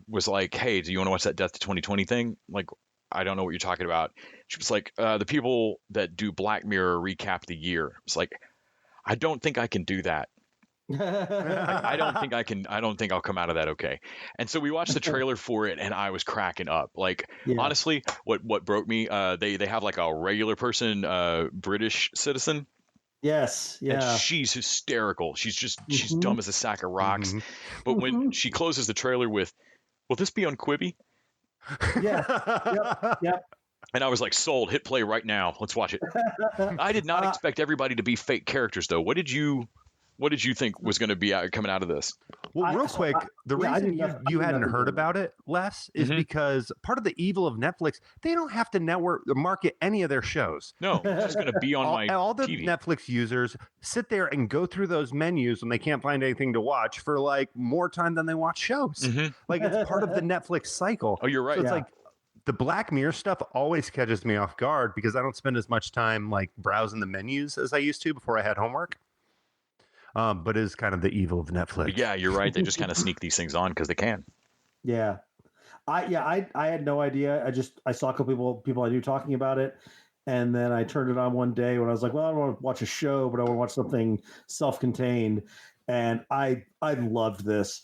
was like, "Hey, do you want to watch that Death to 2020 thing?" I'm like, I don't know what you're talking about. She was like, "The people that do Black Mirror recap the year." It's like, I don't think I can do that. I don't think I'll come out of that okay. And so we watched the trailer for it, and I was cracking up. Like, honestly, what broke me, they have like a regular person, British citizen. Yes, yeah. And she's hysterical. She's dumb as a sack of rocks. But when she closes the trailer with, "Will this be on Quibi?" Yeah. Yep. And I was like, sold. Hit play right now. Let's watch it. I did not expect everybody to be fake characters, though. What did you think was going to be coming out of this? Well, real quick, the reason you hadn't heard about it, Les, is because part of the evil of Netflix, they don't have to market any of their shows. No, it's just going to be on all the TV. Netflix users sit there and go through those menus when they can't find anything to watch for like more time than they watch shows. Like, it's part of the Netflix cycle. Oh, you're right. So it's like the Black Mirror stuff always catches me off guard because I don't spend as much time like browsing the menus as I used to before I had homework. But it is kind of the evil of Netflix. Yeah, you're right. They just kind of sneak these things on because they can. Yeah. I had no idea. I saw a couple people I knew talking about it. And then I turned it on one day when I was like, well, I don't want to watch a show, but I want to watch something self-contained. And I loved this.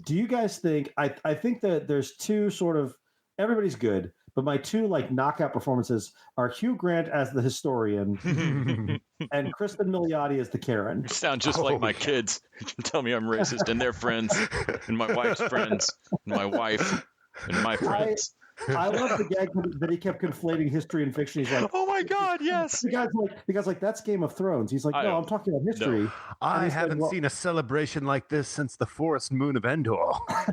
Do you guys think, I think that there's two sort of, everybody's good, but my two like knockout performances are Hugh Grant as the historian and Kristen Milioti as the Karen. You sound just like my kids. Tell me I'm racist and their friends and my wife's friends and my wife and my friends. I love the gag that he kept conflating history and fiction. He's like, "Oh my god, yes!" The guy's like, that's Game of Thrones. He's like, no, I'm talking about history. I haven't seen a celebration like this since the forest moon of Endor.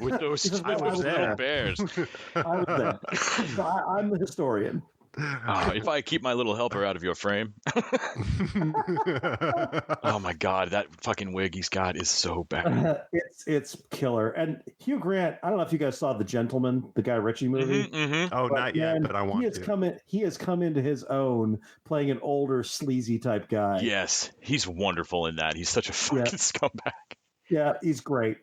With those little bears. I was there. So I'm the historian. If I keep my little helper out of your frame. Oh my god, that fucking wig he's got is so bad. It's killer. And Hugh Grant, I don't know if you guys saw The Gentleman, the Guy Ritchie movie. Oh, but not yet, but I want to. He has come into his own playing an older, sleazy type guy. Yes, he's wonderful in that. He's such a fucking scumbag. Yeah, he's great.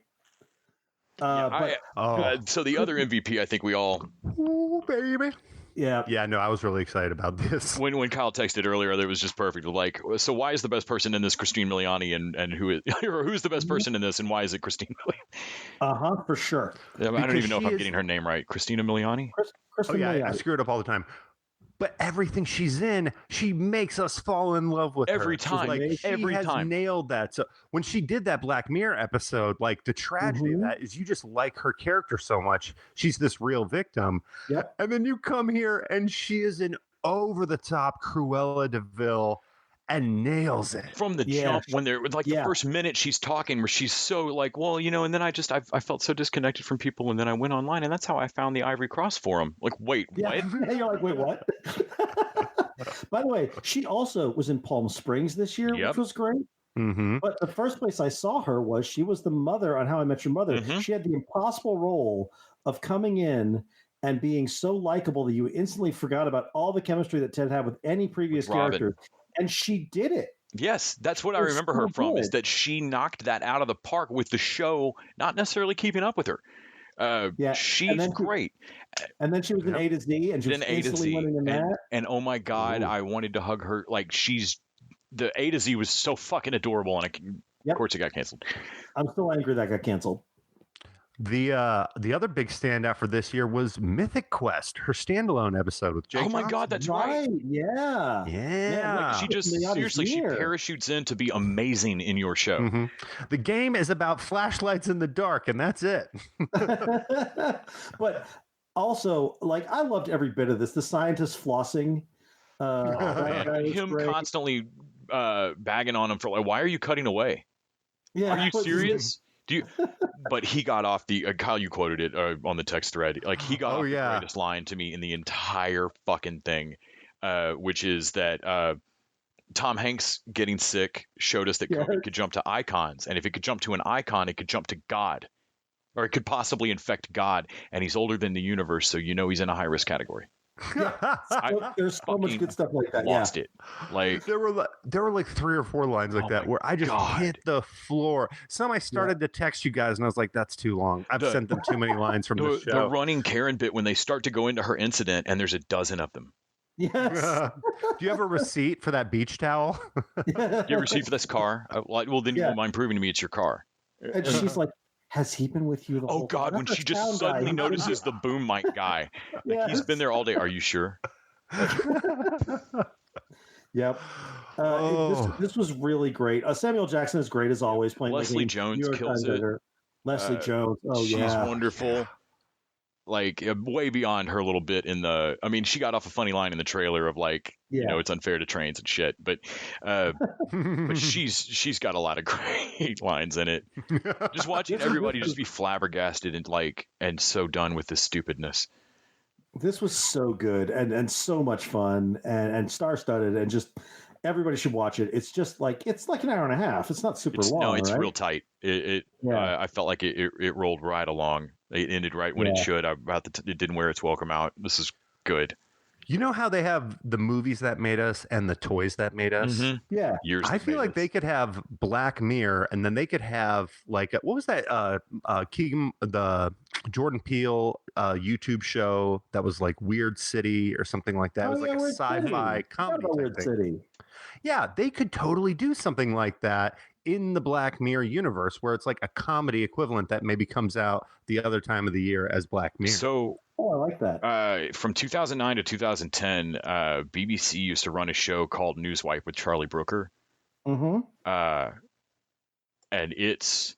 So the other MVP, I think we all... Ooh, baby. Yeah, no, I was really excited about this. When Kyle texted earlier, that was just perfect. Like, so why is the best person in this Christine Miliani, and who's the best person in this, and why is it Christine Miliani? For sure. I don't even know if I'm getting her name right. Christina Miliani? Christina Miliani. I screw it up all the time. But everything she's in, she makes us fall in love with every her. time. She has nailed that. So when she did that Black Mirror episode, like the tragedy of that is you just like her character so much. She's this real victim. Yep. And then you come here and she is an over-the-top Cruella de Vil and nails it. From the jump, when they're like the first minute she's talking, where she's so like, well, and then I felt so disconnected from people, and then I went online, and that's how I found the Ivory Cross Forum. Like, wait, what? You're like, wait, what? By the way, she also was in Palm Springs this year, which was great. Mm-hmm. But the first place I saw her was she was the mother on How I Met Your Mother. Mm-hmm. She had the impossible role of coming in and being so likable that you instantly forgot about all the chemistry that Ted had with any previous character. And she did it. Yes, that's what I remember her from, is that she knocked that out of the park with the show, not necessarily keeping up with her. She's great. And then she was in A to Z, and she was instantly winning in that. And oh my God, I wanted to hug her. Like, the A to Z was so fucking adorable, and of course it got canceled. I'm still angry that got canceled. The other big standout for this year was Mythic Quest, her standalone episode with Jake. Oh my God, that's right. Yeah. Like she just she parachutes in to be amazing in your show. Mm-hmm. The game is about flashlights in the dark, and that's it. But also, like, I loved every bit of this. The scientist flossing. Him constantly bagging on him for like, why are you cutting away? Yeah, are you serious? But he got off the Kyle, you quoted it on the text thread. Like, he got off the greatest line to me in the entire fucking thing, which is that Tom Hanks getting sick showed us that COVID could jump to icons, and if it could jump to an icon, it could jump to God, or it could possibly infect God. And he's older than the universe, so he's in a high risk category. There's so much good stuff like that. Lost it. Like, there were like 3 or 4 lines like that where I just hit the floor. Some I started to text you guys, and I was like, "That's too long. I've sent them too many lines from the show." The running Karen bit when they start to go into her incident, and there's a dozen of them. Yes. Do you have a receipt for that beach towel? Do you have a receipt for this car? Well, then you won't mind proving to me it's your car. And she's like, has he been with you the whole time? When she just suddenly notices the boom mic guy. Like, he's been there all day. Are you sure? Yep. This was really great. Samuel Jackson is great as always, playing Leslie Jones kills it. Leslie Jones. She's wonderful. Like, way beyond her little bit in the. I mean, she got off a funny line in the trailer of like, it's unfair to trains and shit. But she's got a lot of great lines in it. Just watching everybody just be flabbergasted and so done with this stupidness. This was so good and so much fun and star-studded, and just everybody should watch it. It's just like an hour and a half. It's not super long. No, it's right? real tight. I felt like it rolled right along. It ended right when it should. It didn't wear its welcome out. This is good. You know how they have the movies that made us and the toys that made us? Mm-hmm. Yeah. I feel like they could have Black Mirror, and then they could have like, what was that? The Jordan Peele YouTube show that was like Weird City or something like that. It was like a sci-fi comedy Weird City. Yeah, they could totally do something like that in the Black Mirror universe, where it's like a comedy equivalent that maybe comes out the other time of the year as Black Mirror. So, I like that. From 2009 to 2010, BBC used to run a show called Newswipe with Charlie Brooker. Mm-hmm. And it's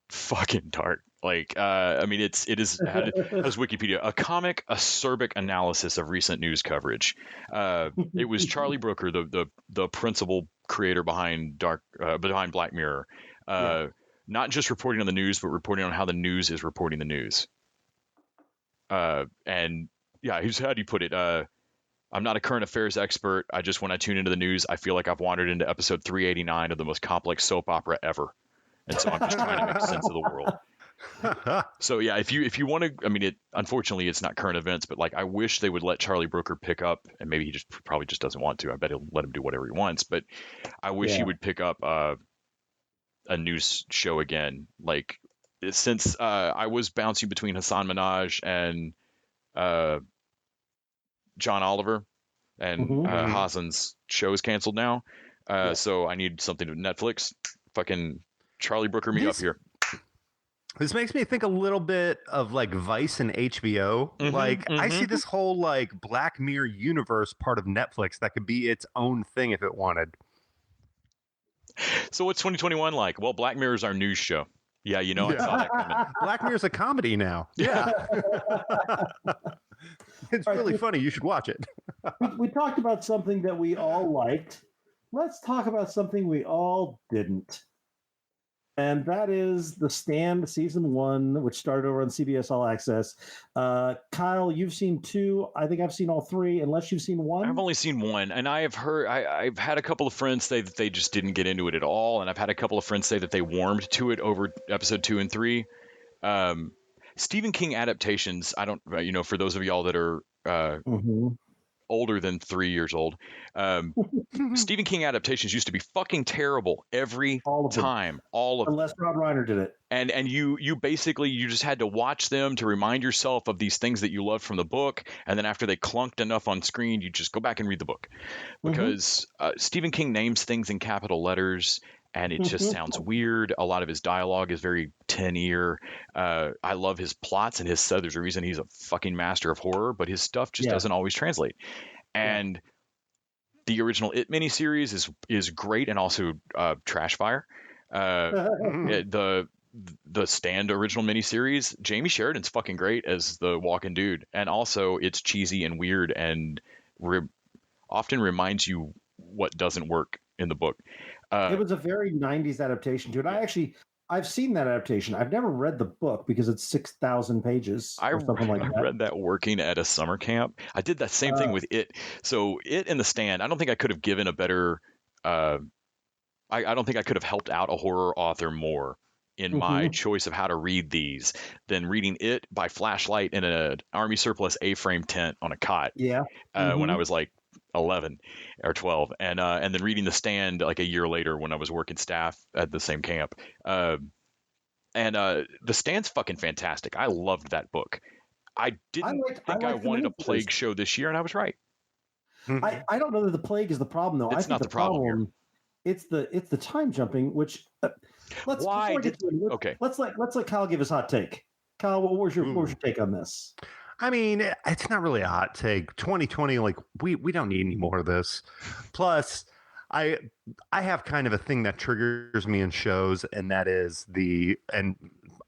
fucking dark. Like, I mean, it is how does Wikipedia a comic acerbic analysis of recent news coverage. It was Charlie Brooker, the principal creator behind behind Black Mirror, not just reporting on the news, but reporting on how the news is reporting the news. And yeah, how do you put it? I'm not a current affairs expert. When I tune into the news, I feel like I've wandered into episode 389 of the most complex soap opera ever, and so I'm just trying to make sense of the world. So yeah, if you want to, I mean, unfortunately it's not current events, but like I wish they would let Charlie Brooker pick up, and maybe he probably just doesn't want to. I bet he'll let him do whatever he wants, but I wish he would pick up a news show again. Like since I was bouncing between Hassan Minhaj and John Oliver, and Hassan's show is canceled now, so I need something to Netflix. Fucking Charlie Brooker me up here. This makes me think a little bit of like Vice and HBO. I see this whole like Black Mirror universe part of Netflix that could be its own thing if it wanted. So what's 2021 like? Well, Black Mirror is our news show. Yeah, I saw that coming. Black Mirror's a comedy now. Yeah. It's really funny. You should watch it. We talked about something that we all liked. Let's talk about something we all didn't. And that is The Stand Season 1, which started over on CBS All Access. Kyle, you've seen 2. I think I've seen all 3, unless you've seen 1. I've only seen 1, and I have heard. I've had a couple of friends say that they just didn't get into it at all, and I've had a couple of friends say that they warmed to it over episode 2 and 3. Stephen King adaptations. I don't. For those of y'all that are older than 3 years old, Stephen King adaptations used to be fucking terrible every time. All of them. Unless Rob Reiner did it. And you basically just had to watch them to remind yourself of these things that you loved from the book, and then after they clunked enough on screen, you just go back and read the book, because Stephen King names things in capital letters, and it just sounds weird. A lot of his dialogue is very 10-year. I love his plots, and there's a reason he's a fucking master of horror, but his stuff just doesn't always translate. And the original It miniseries is great, and also trash fire. The Stand original miniseries, Jamie Sheridan's fucking great as the walking dude, and also it's cheesy and weird, and often reminds you what doesn't work in the book. It was a very 90s adaptation to it. I've seen that adaptation. I've never read the book because it's 6,000 pages or something like that. I read that working at a summer camp. I did that same thing with It. So It and The Stand, I don't think I could have given a better I don't think I could have helped out a horror author more in my choice of how to read these than reading It by flashlight in an Army surplus A-frame tent on a cot. Yeah. When I was like 11 or 12, and then reading The Stand like a year later when I was working staff at the same camp. The Stand's fucking fantastic. I loved that book. I didn't think I wanted a plague show this year, and I was right. I don't know that the plague is the problem, though. It's not the problem here. It's the time jumping, which let's let Kyle give his hot take. Kyle, what was your take on this? I mean, it's not really a hot take. 2020, like we don't need any more of this. Plus, I have kind of a thing that triggers me in shows, and that is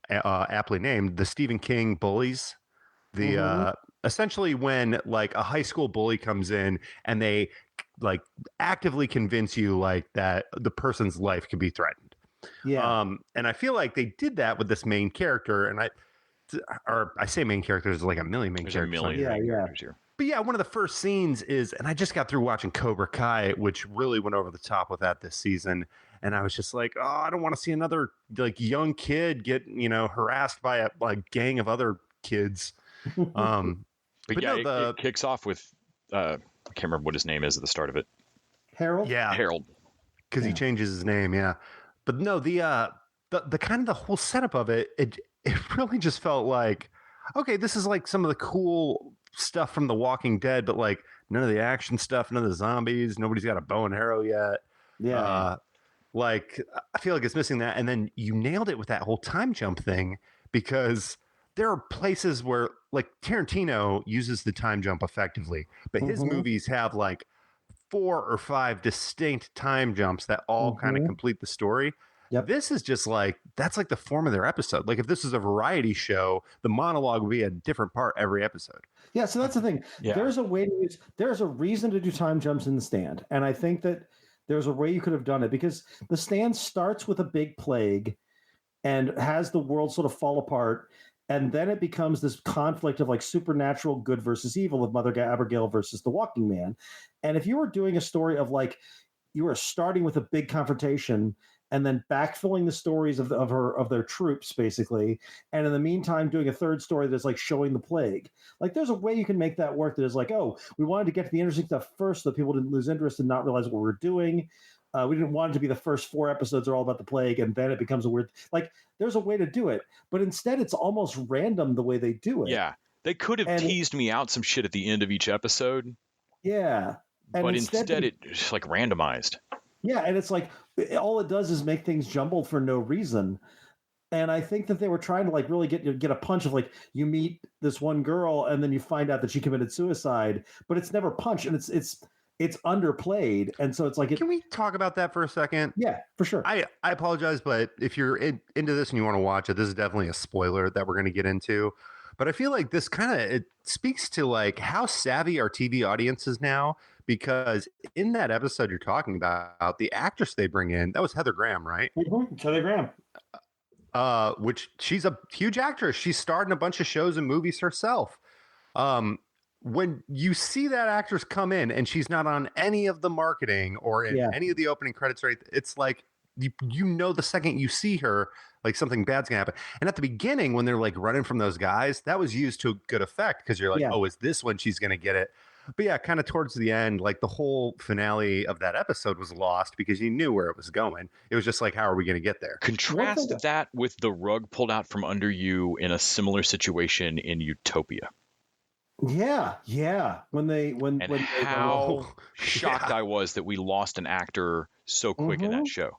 aptly named the Stephen King bullies. Essentially when like a high school bully comes in and they like actively convince you like that the person's life could be threatened. Yeah. And I feel like they did that with this main character, and I say main characters, like a million main characters. Characters here. But yeah, one of the first scenes is, and I just got through watching Cobra Kai, which really went over the top with that this season. And I was just like, oh, I don't want to see another like young kid get, harassed by a like gang of other kids. But yeah, it kicks off with, I can't remember what his name is at the start of it. Harold? Yeah. Harold. Because he changes his name, yeah. But no, the kind of the whole setup of it really just felt like, okay, this is like some of the cool stuff from The Walking Dead, but like none of the action stuff, none of the zombies, nobody's got a bow and arrow yet. Yeah. Like I feel like it's missing that. And then you nailed it with that whole time jump thing, because there are places where like Tarantino uses the time jump effectively, but his movies have like 4 or 5 distinct time jumps that all kind of complete the story. Yep. This is just like, that's like the form of their episode. Like if this is a variety show, the monologue would be a different part every episode. Yeah, so that's the thing. Yeah. There's a reason to do time jumps in The Stand, and I think that there's a way you could have done it, because The Stand starts with a big plague and has the world sort of fall apart, and then it becomes this conflict of like supernatural good versus evil, of Mother Abigail versus the Walking Man. And if you were doing a story of like, you were starting with a big confrontation and then backfilling the stories of their troops, basically, and in the meantime doing a third story that's like showing the plague. Like there's a way you can make that work that is like, oh, we wanted to get to the interesting stuff first so that people didn't lose interest and not realize what we were doing. We didn't want it to be the first 4 episodes are all about the plague, and then it becomes a weird, like there's a way to do it, but instead it's almost random the way they do it. Yeah, they could have teased me out some shit at the end of each episode. Yeah, but instead it's like randomized. Yeah, and it's like all it does is make things jumbled for no reason. And I think that they were trying to like really get a punch of like, you meet this one girl and then you find out that she committed suicide, but it's never punched, and it's underplayed, and so it's like. Can we talk about that for a second? Yeah, for sure. I apologize, but if you're into this and you want to watch it, this is definitely a spoiler that we're going to get into. But I feel like this it speaks to like how savvy our TV audience is now, because in that episode you're talking about, the actress they bring in, that was Heather Graham, right? Mm-hmm. Heather Graham. Which she's a huge actress. She starred in a bunch of shows and movies herself. When you see that actress come in and she's not on any of the marketing or in any of the opening credits, right? It's like, you know, the second you see her, like something bad's gonna happen. And at the beginning, when they're like running from those guys, that was used to good effect, because you're like, oh, is this when she's gonna get it? But yeah, kind of towards the end, like the whole finale of that episode was lost because you knew where it was going. It was just like, how are we going to get there? Contrast that with the rug pulled out from under you in a similar situation in Utopia. Yeah. How shocked I was that we lost an actor so quick in that show.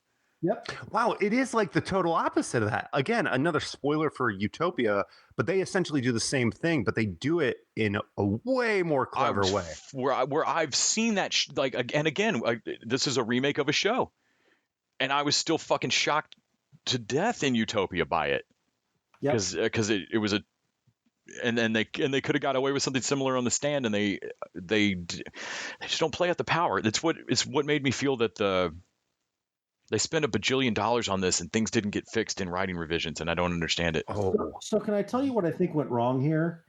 Yep. Wow, it is like the total opposite of that. Again, another spoiler for Utopia, but they essentially do the same thing, but they do it in a way more clever way. Where I've seen that, and again, this is a remake of a show, and I was still fucking shocked to death in Utopia by it, because it was and they could have got away with something similar on The Stand, and they just don't play at the power. It's what made me feel that they spent $1 bajillion on this and things didn't get fixed in writing revisions, and I don't understand it. So can I tell you what I think went wrong here?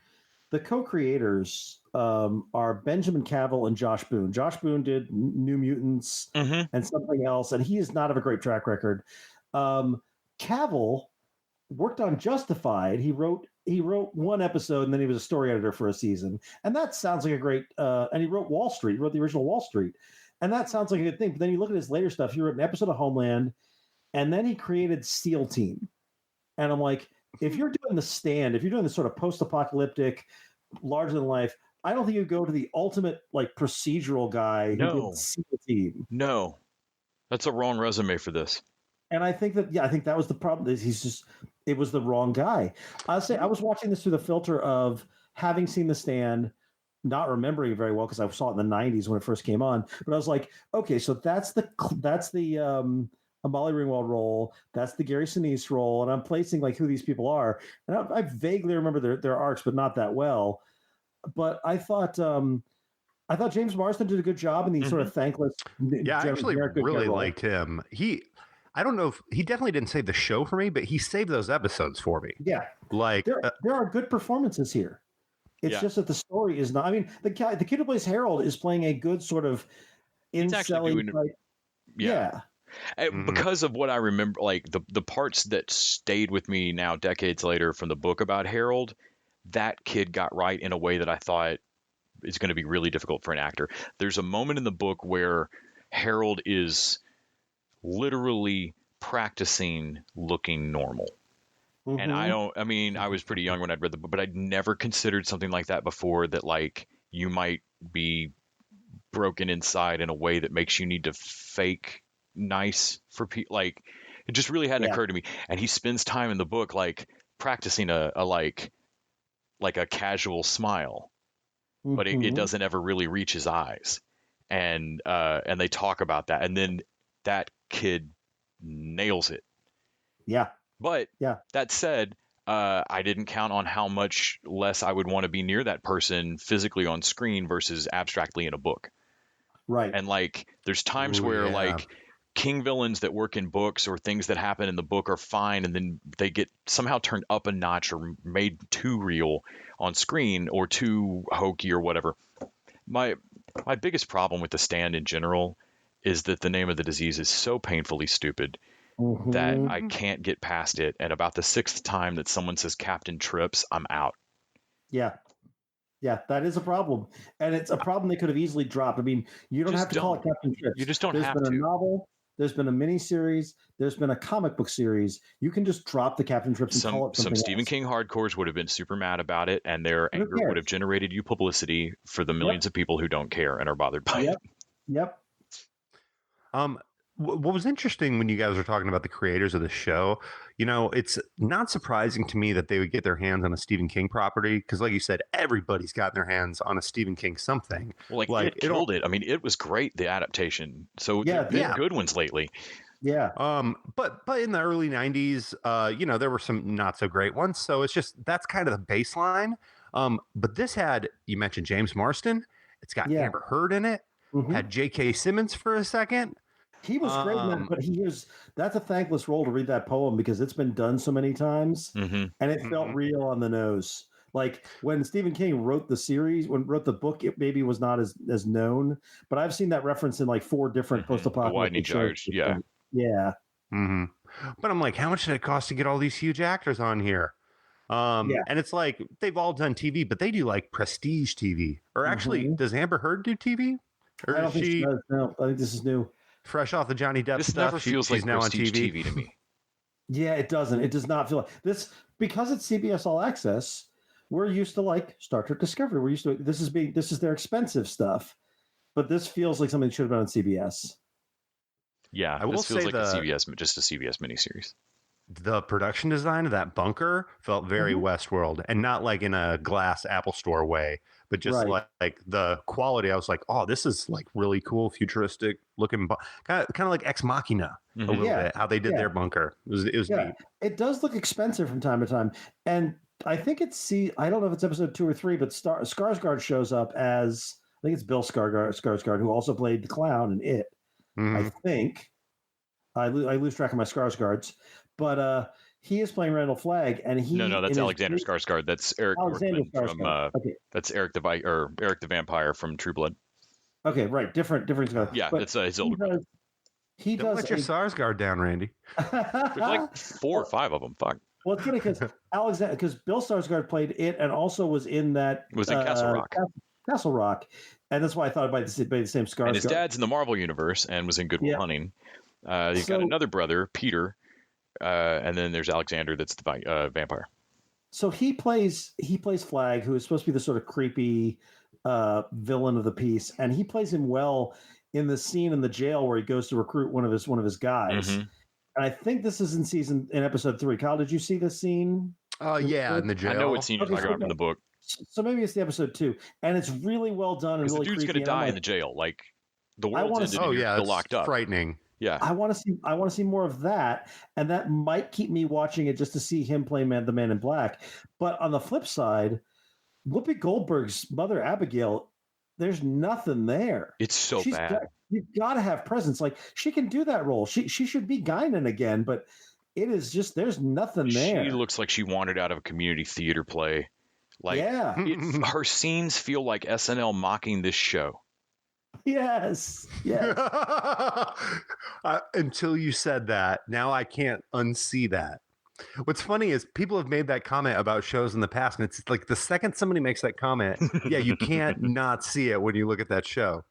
The co-creators are Benjamin Cavill and Josh Boone. Josh Boone did New Mutants and something else, and he does not have a great track record. Cavill worked on Justified. He wrote 1 episode, and then he was a story editor for a season. And that sounds like a great and he wrote Wall Street. He wrote the original Wall Street. And that sounds like a good thing. But then you look at his later stuff. He wrote an episode of Homeland, and then he created SEAL Team. And I'm like, if you're doing The Stand, if you're doing this sort of post-apocalyptic, larger than life, I don't think you go to the ultimate like procedural guy who did SEAL Team. No, that's a wrong resume for this. And I think that was the problem. It was the wrong guy. I'll say I was watching this through the filter of having seen The Stand, not remembering it very well because I saw it in the 90s when it first came on. But I was like, okay, so that's the Molly Ringwald role, that's the Gary Sinise role, and I'm placing like who these people are. And I vaguely remember their arcs, but not that well. But I thought James Marsden did a good job in these sort of thankless. Yeah, I actually really liked him. I don't know if he definitely didn't save the show for me, but he saved those episodes for me. Yeah, like there are good performances here. It's just that the story is not. I mean, the kid who plays Harold is playing a good sort of incelling type. Yeah. Because of what I remember, like the parts that stayed with me now decades later from the book about Harold, that kid got right in a way that I thought is going to be really difficult for an actor. There's a moment in the book where Harold is literally practicing looking normal. And I was pretty young when I'd read the book, but I'd never considered something like that before, that like you might be broken inside in a way that makes you need to fake nice for people. Like it just really hadn't occurred to me. And he spends time in the book like practicing a casual smile, but it doesn't ever really reach his eyes. And they talk about that, and then that kid nails it Yeah. But Yeah. that said, I didn't count on how much less I would want to be near that person physically on screen versus abstractly in a book. Right. And like, there's times Ooh, where yeah. like king villains that work in books or things that happen in the book are fine, and then they get somehow turned up a notch or made too real on screen or too hokey or whatever. My biggest problem with The Stand in general is that the name of the disease is so painfully stupid that I can't get past it. And about the 6th time that someone says Captain Trips, I'm out. Yeah. Yeah, that is a problem. And it's a problem they could have easily dropped. I mean, you don't have to call it Captain Trips. You just don't There's have been to. a novel, there's been a miniseries, there's been a comic book series. You can just drop the Captain Trips and call it something Some Stephen else. King hardcores would have been super mad about it, and their Who anger cares? would have generated you publicity for the millions of people who don't care and are bothered by Yep. it. Yep. What was interesting when you guys were talking about the creators of the show, it's not surprising to me that they would get their hands on a Stephen King property because, like you said, everybody's gotten their hands on a Stephen King something. Well, it killed it. I mean, it was great, the adaptation. So Yeah, there have been good ones lately. Yeah. But in the early '90s, there were some not so great ones. So it's just that's kind of the baseline. But this had, you mentioned James Marsden. It's got Amber Heard in it. Had J.K. Simmons for a second. He was great in that, but that's a thankless role to read that poem because it's been done so many times and it felt real on the nose. Like when Stephen King wrote the series, wrote the book, it maybe was not as known, but I've seen that reference in like 4 different post-apocalyptic Widening shows. Gyres, yeah. Yeah. But I'm like, how much did it cost to get all these huge actors on here? And it's like they've all done TV, but they do like prestige TV. Or actually, does Amber Heard do TV? Or I don't think she does. No, I think this is new. Fresh off the Johnny Depp This stuff, never feels like now on TV to me. Yeah, it doesn't. It does not feel like this because it's CBS All Access. We're used to like Star Trek Discovery. We're used to this is their expensive stuff, but this feels like something that should have been on CBS. Yeah, I will this feels say like a CBS miniseries. The production design of that bunker felt very Westworld, and not like in a glass Apple Store way, but just like the quality. I was like, oh, this is like really cool, futuristic looking, kind of like Ex Machina a little bit. How they did their bunker. It was neat. It does look expensive from time to time, and I think I don't know if it's episode 2 or 3, but Skarsgård shows up as, I think it's Bill Skarsgård, who also played the clown in It. I think I lose track of my Skarsgårds. But he is playing Randall Flagg, and No, that's Alexander Skarsgård. That's Eric Northman from that's Eric the Vampire from True Blood. Okay, right, different Skarsgård. Yeah, that's his older brother. Don't let your Skarsgård down, Randy. There's like 4 or 5 of them. Fuck. Well, it's funny because Bill Skarsgård played It and also was in that Castle Rock. Castle Rock, and that's why I thought it might be the same Skarsgård. And his dad's in the Marvel universe and was in Good Will Hunting. He's got another brother, Peter. And then there's Alexander, that's the vampire. So he plays Flagg, who is supposed to be the sort of creepy villain of the piece, and he plays him well in the scene in the jail where he goes to recruit one of his guys. And I think this is in episode 3. Kyle, did you see this scene? Yeah, in the jail. I know what scene you're talking about from the book. So maybe it's the episode 2, and it's really well done and really the dude's creepy. Gonna die in the jail, like the world's ended. It's locked up. Frightening. Yeah, I want to see more of that, and that might keep me watching it just to see him play the Man in Black. But on the flip side, Whoopi Goldberg's mother Abigail, there's nothing there. It's so bad. You've got to have presence. Like she can do that role. She should be Guinan again, but it is just there's nothing there. She looks like she wandered out of a community theater play. Like her scenes feel like SNL mocking this show. Yes. Until you said that, now I can't unsee that. What's funny is people have made that comment about shows in the past, and it's like the second somebody makes that comment, you can't not see it when you look at that show.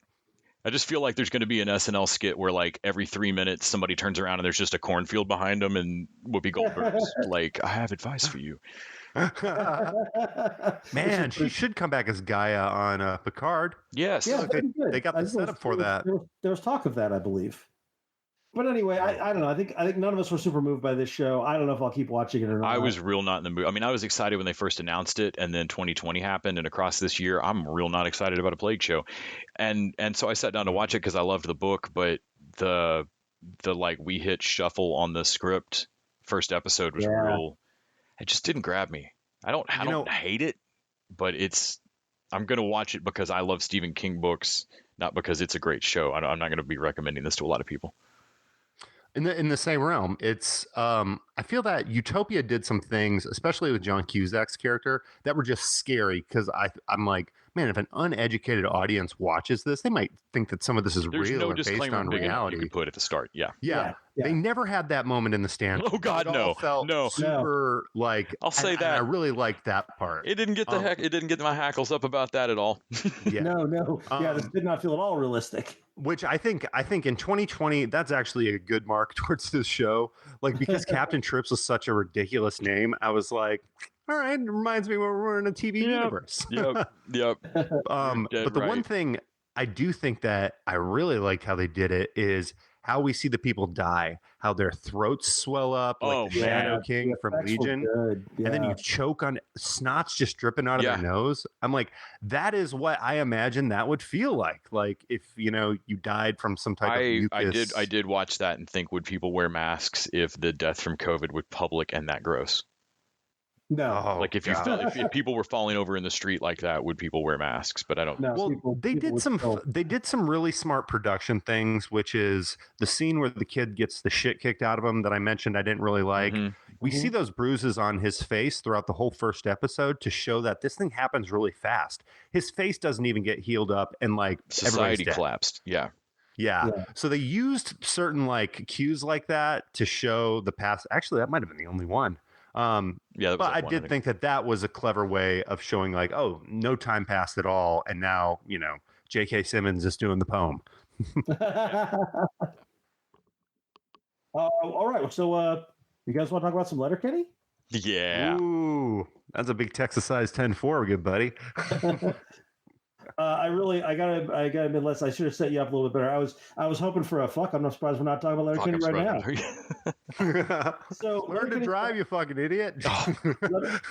I just feel like there's going to be an SNL skit where like every 3 minutes somebody turns around and there's just a cornfield behind them, and Whoopi Goldberg's like, "I have advice for you." Man, she should come back as Gaia on Picard. Yes. Yeah, they got the setup for that. There was talk of that, I believe. But anyway, I don't know. I think none of us were super moved by this show. I don't know if I'll keep watching it or not. I was real not in the mood. I mean, I was excited when they first announced it, and then 2020 happened, and across this year, I'm real not excited about a Plague show. And so I sat down to watch it because I loved the book, but the like we hit shuffle on the script first episode was real. It just didn't grab me. I don't hate it, but I'm going to watch it because I love Stephen King books, not because it's a great show. I'm not going to be recommending this to a lot of people. In the same realm, it's I feel that Utopia did some things, especially with John Cusack's character, that were just scary because I'm like, man, if an uneducated audience watches this, they might think that some of this is real or based on reality. You could put at the start, yeah. They never had that moment in the stand. Oh God, no! Felt super like. I'll say that I really liked that part. It didn't get It didn't get my hackles up about that at all. No. This did not feel at all realistic. Which I think in 2020, that's actually a good mark towards this show. Like, because Captain Trips was such a ridiculous name, I was like, all right, it reminds me when we're in a TV universe. Yep. But the one thing I do think that I really liked how they did it is how we see the people die, how their throats swell up, like the Shadow King from Legion, and then you choke on snot's just dripping out of their nose. I'm like, that is what I imagine that would feel like if you died from some type of mucus. I did watch that and think, would people wear masks if the death from COVID was public and that gross? No, like if people were falling over in the street like that, would people wear masks? But I don't. No, well, they did some really smart production things, which is the scene where the kid gets the shit kicked out of him that I mentioned I didn't really like. We see those bruises on his face throughout the whole first episode to show that this thing happens really fast. His face doesn't even get healed up, and like society collapsed. Yeah. So they used certain like cues like that to show the past. Actually, that might have been the only one. But I did think that was a clever way of showing like, oh, no time passed at all, and now J.K. Simmons is doing the poem. All right, so you guys want to talk about some Letterkenny? Yeah. Ooh, that's a big Texas-sized 10-4, good buddy. I gotta admit, Les, I should have set you up a little bit better. I was hoping for a fuck. I'm not surprised we're not talking about Letterkenny right now. So learn to drive, you fucking idiot.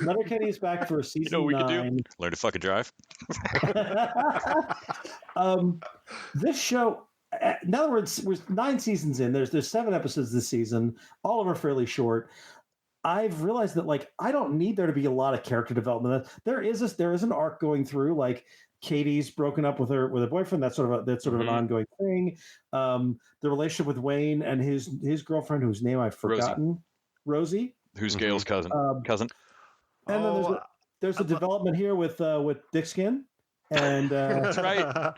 Letterkenny is back for season 9. You know what we can do? Learn to fucking drive. This show, now we're 9 seasons in. There's 7 episodes this season. All of them are fairly short. I've realized that like I don't need there to be a lot of character development. There is an arc going through. Like Katie's broken up with her boyfriend. That's sort of an ongoing thing. The relationship with Wayne and his girlfriend, whose name I've forgotten, Rosie, who's Gail's cousin. And then there's a development here with Dick Skin and that's right,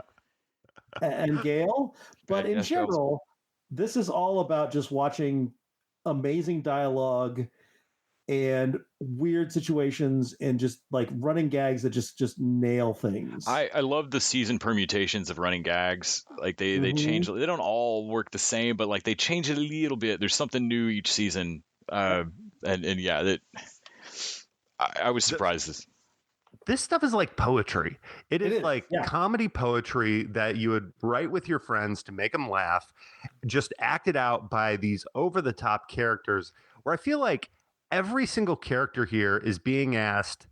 and Gail. But in general, this is all about just watching amazing dialogue and weird situations and just like running gags that just nail things. I love the season permutations of running gags. Like they change. They don't all work the same, but like they change it a little bit. There's something new each season. I was surprised. This stuff is like poetry. It is like comedy poetry that you would write with your friends to make them laugh, just acted out by these over-the-top characters where I feel like every single character here is being asked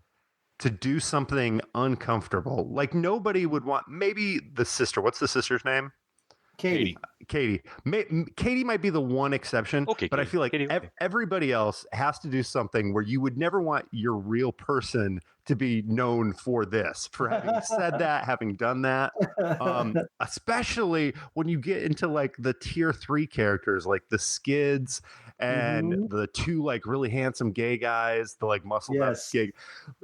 to do something uncomfortable. Like nobody would want, maybe the sister. What's the sister's name? Katie. Katie might be the one exception, but I feel like everybody else has to do something where you would never want your real person to be known for this, for having said that, having done that. Especially when you get into like the tier 3 characters, like the Skids and the 2 like really handsome gay guys, the like muscled up gay.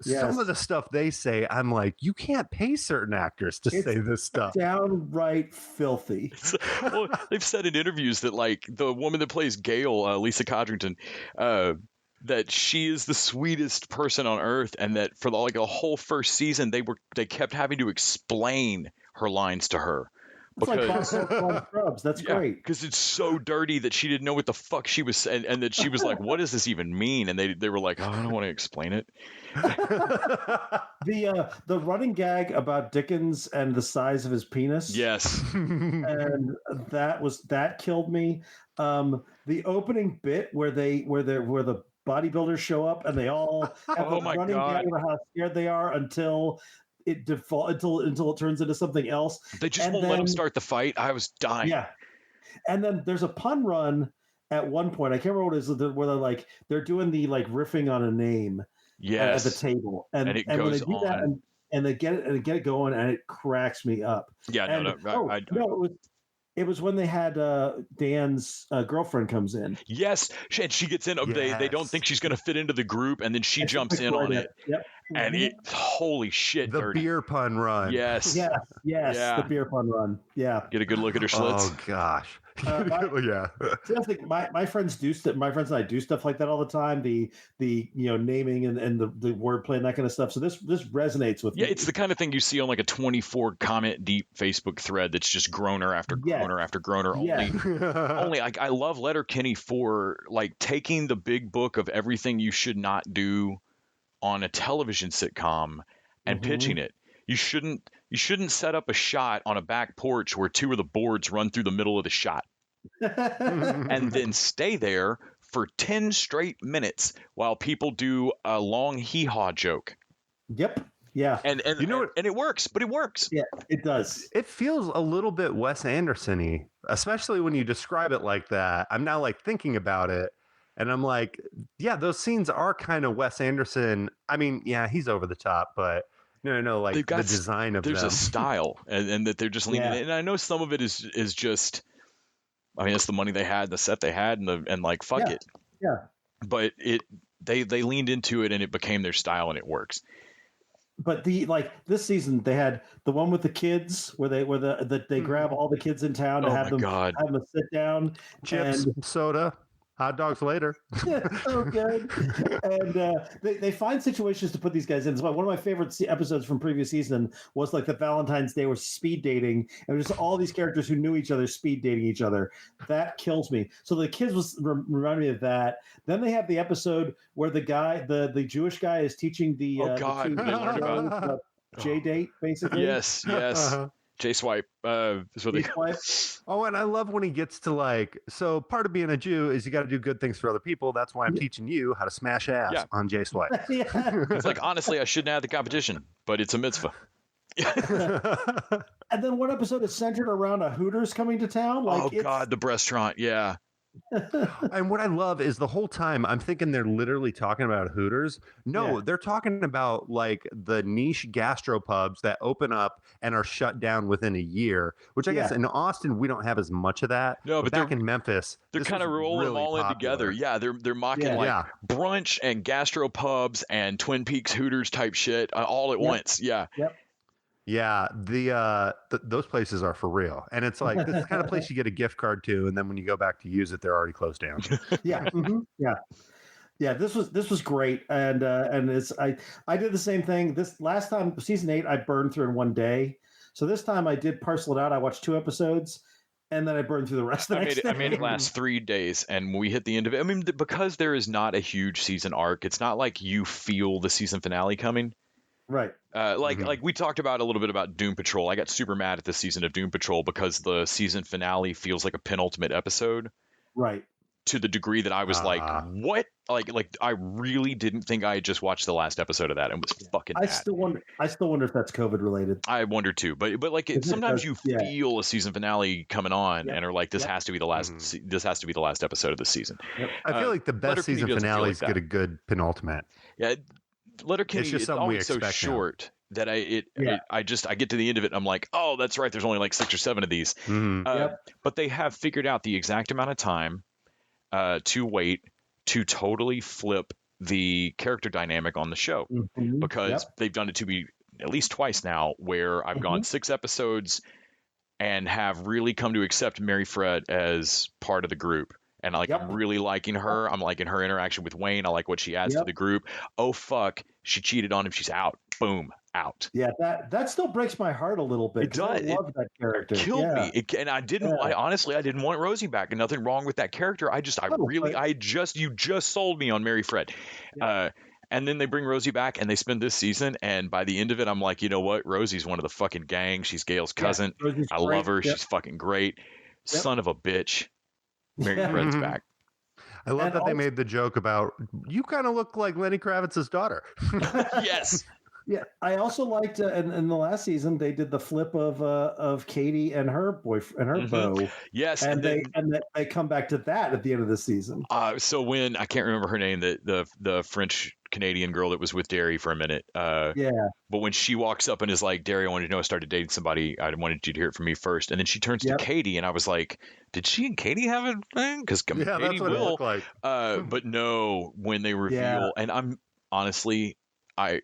Some of the stuff they say, I'm like, you can't pay certain actors to say this stuff. Downright filthy. Well, they've said in interviews that like the woman that plays Gail, Lisa Codrington, that she is the sweetest person on earth, and that for like a whole first season they kept having to explain her lines to her. It's like Scrubs. That's great. Because it's so dirty that she didn't know what the fuck she was saying, and that she was like, what does this even mean? And they were like, oh, I don't want to explain it. The running gag about Dickens and the size of his penis. Yes. And that killed me. The opening bit where the bodybuilders show up and they all have a running gag about how scared they are until it turns into something else. They just won't let them start the fight. I was dying. Yeah. And then there's a pun run at one point, I can't remember what it is, where they're doing the like riffing on a name Yes. at the table, and it when they goes do that, on. and they get it going, and it cracks me up. Yeah, And, no, it was when they had Dan's girlfriend comes in. yes, and she gets in. They don't think she's going to fit into the group, and then she jumps in on it. Yep. And it, holy shit, the dirty. beer pun run. Yes. Yeah. The beer pun run. Yeah. Get a good look at her slits. Oh gosh. Yeah. My friends do my friends and I do stuff like that all the time. The naming and the wordplay and that kind of stuff. So this resonates with me. It's the kind of thing you see on like a 24 comment deep Facebook thread that's just groaner after groaner after groaner. Only I love Letterkenny for like taking the big book of everything you should not do on a television sitcom and pitching it. You shouldn't set up a shot on a back porch where two of the boards run through the middle of the shot and then stay there for 10 straight minutes while people do a long hee-haw joke. Yep. Yeah. And you know what? And it works, but it works. Yeah, it does. It feels a little bit Wes Anderson-y, especially when you describe it like that. I'm now like thinking about it. And I'm like, yeah, those scenes are kind of Wes Anderson. I mean, yeah, he's over the top, but no, like the design of there's them. a style, and that they're just leaning in. And I know some of it is just, I mean, it's the money they had, the set they had, and like fuck it. Yeah. But they leaned into it, and it became their style, and it works. But this season they had the one with the kids where they grab all the kids in town to have them sit down, chips, soda. Hot dogs later. Yeah, so good. And they find situations to put these guys in. It's one of my favorite episodes from previous season was like the Valentine's Day was speed dating, and just all these characters who knew each other speed dating each other. That kills me. So the kids remind me of that. Then they have the episode where the guy, the Jewish guy, is teaching the J date basically. Yes. J-swipe is what they Oh, and I love when he gets to like, so part of being a Jew is you got to do good things for other people. That's why I'm teaching you how to smash ass on J-swipe. It's like, honestly, I shouldn't have the competition, but it's a mitzvah. And then one episode is centered around a Hooters coming to town. God, the restaurant. Yeah. And what I love is the whole time I'm thinking they're literally talking about Hooters. No, they're talking about like the niche gastropubs that open up and are shut down within a year, which I guess in Austin we don't have as much of that. No, but back in Memphis, they're kind of rolling them all in together. Yeah, they're mocking brunch and gastropubs and Twin Peaks Hooters type shit all at once. Yeah. Yep. Yeah, those places are for real, and it's like this is the kind of place you get a gift card to, and then when you go back to use it, they're already closed down. Yeah. This was great, and it's I did the same thing. This last time, season 8, I burned through in one day. So this time I did parcel it out. I watched 2 episodes, and then I burned through the rest. I made it last 3 days, and when we hit the end of it, I mean, because there is not a huge season arc, it's not like you feel the season finale coming. Right. Like we talked about a little bit about Doom Patrol. I got super mad at this season of Doom Patrol because the season finale feels like a penultimate episode. Right. To the degree that I was like, what? Like I really didn't think I had just watched the last episode of that and was fucking mad. I still wonder if that's COVID related. I wonder too. But like sometimes you feel a season finale coming on and are like, this has to be the last this has to be the last episode of the season. Yep. I feel like the best season finales get a good penultimate. Yeah. Letterkenny is always so short that I get to the end of it and I'm like, oh, that's right. There's only like 6 or 7 of these. But they have figured out the exact amount of time to wait to totally flip the character dynamic on the show because they've done it to me at least twice now where I've gone 6 episodes and have really come to accept Mary Fred as part of the group. And I'm really liking her. I'm liking her interaction with Wayne. I like what she adds to the group. Oh, fuck. She cheated on him. She's out. Boom. Out. Yeah, that still breaks my heart a little bit. It does. I love that character. It killed me. And I didn't. Honestly, I didn't want Rosie back. And nothing wrong with that character. You just sold me on Mary Fred. Yeah. And then they bring Rosie back and they spend this season. And by the end of it, I'm like, you know what? Rosie's one of the fucking gang. She's Gail's cousin. I love her. She's fucking great. Son of a bitch. Mary Fred's back. I love that they made the joke about you kind of look like Lenny Kravitz's daughter. Yes. Yeah, I also liked in the last season they did the flip of Katie and her boyfriend and her beau. Yes, and they come back to that at the end of the season. So when I can't remember her name, the French Canadian girl that was with Derry for a minute. Yeah. But when she walks up and is like, Derry, I wanted to know I started dating somebody. I wanted you to hear it from me first. And then she turns to Katie, and I was like, did she and Katie have a thing? Because Katie that's what it looked like. But no, when they reveal, and I'm honestly, I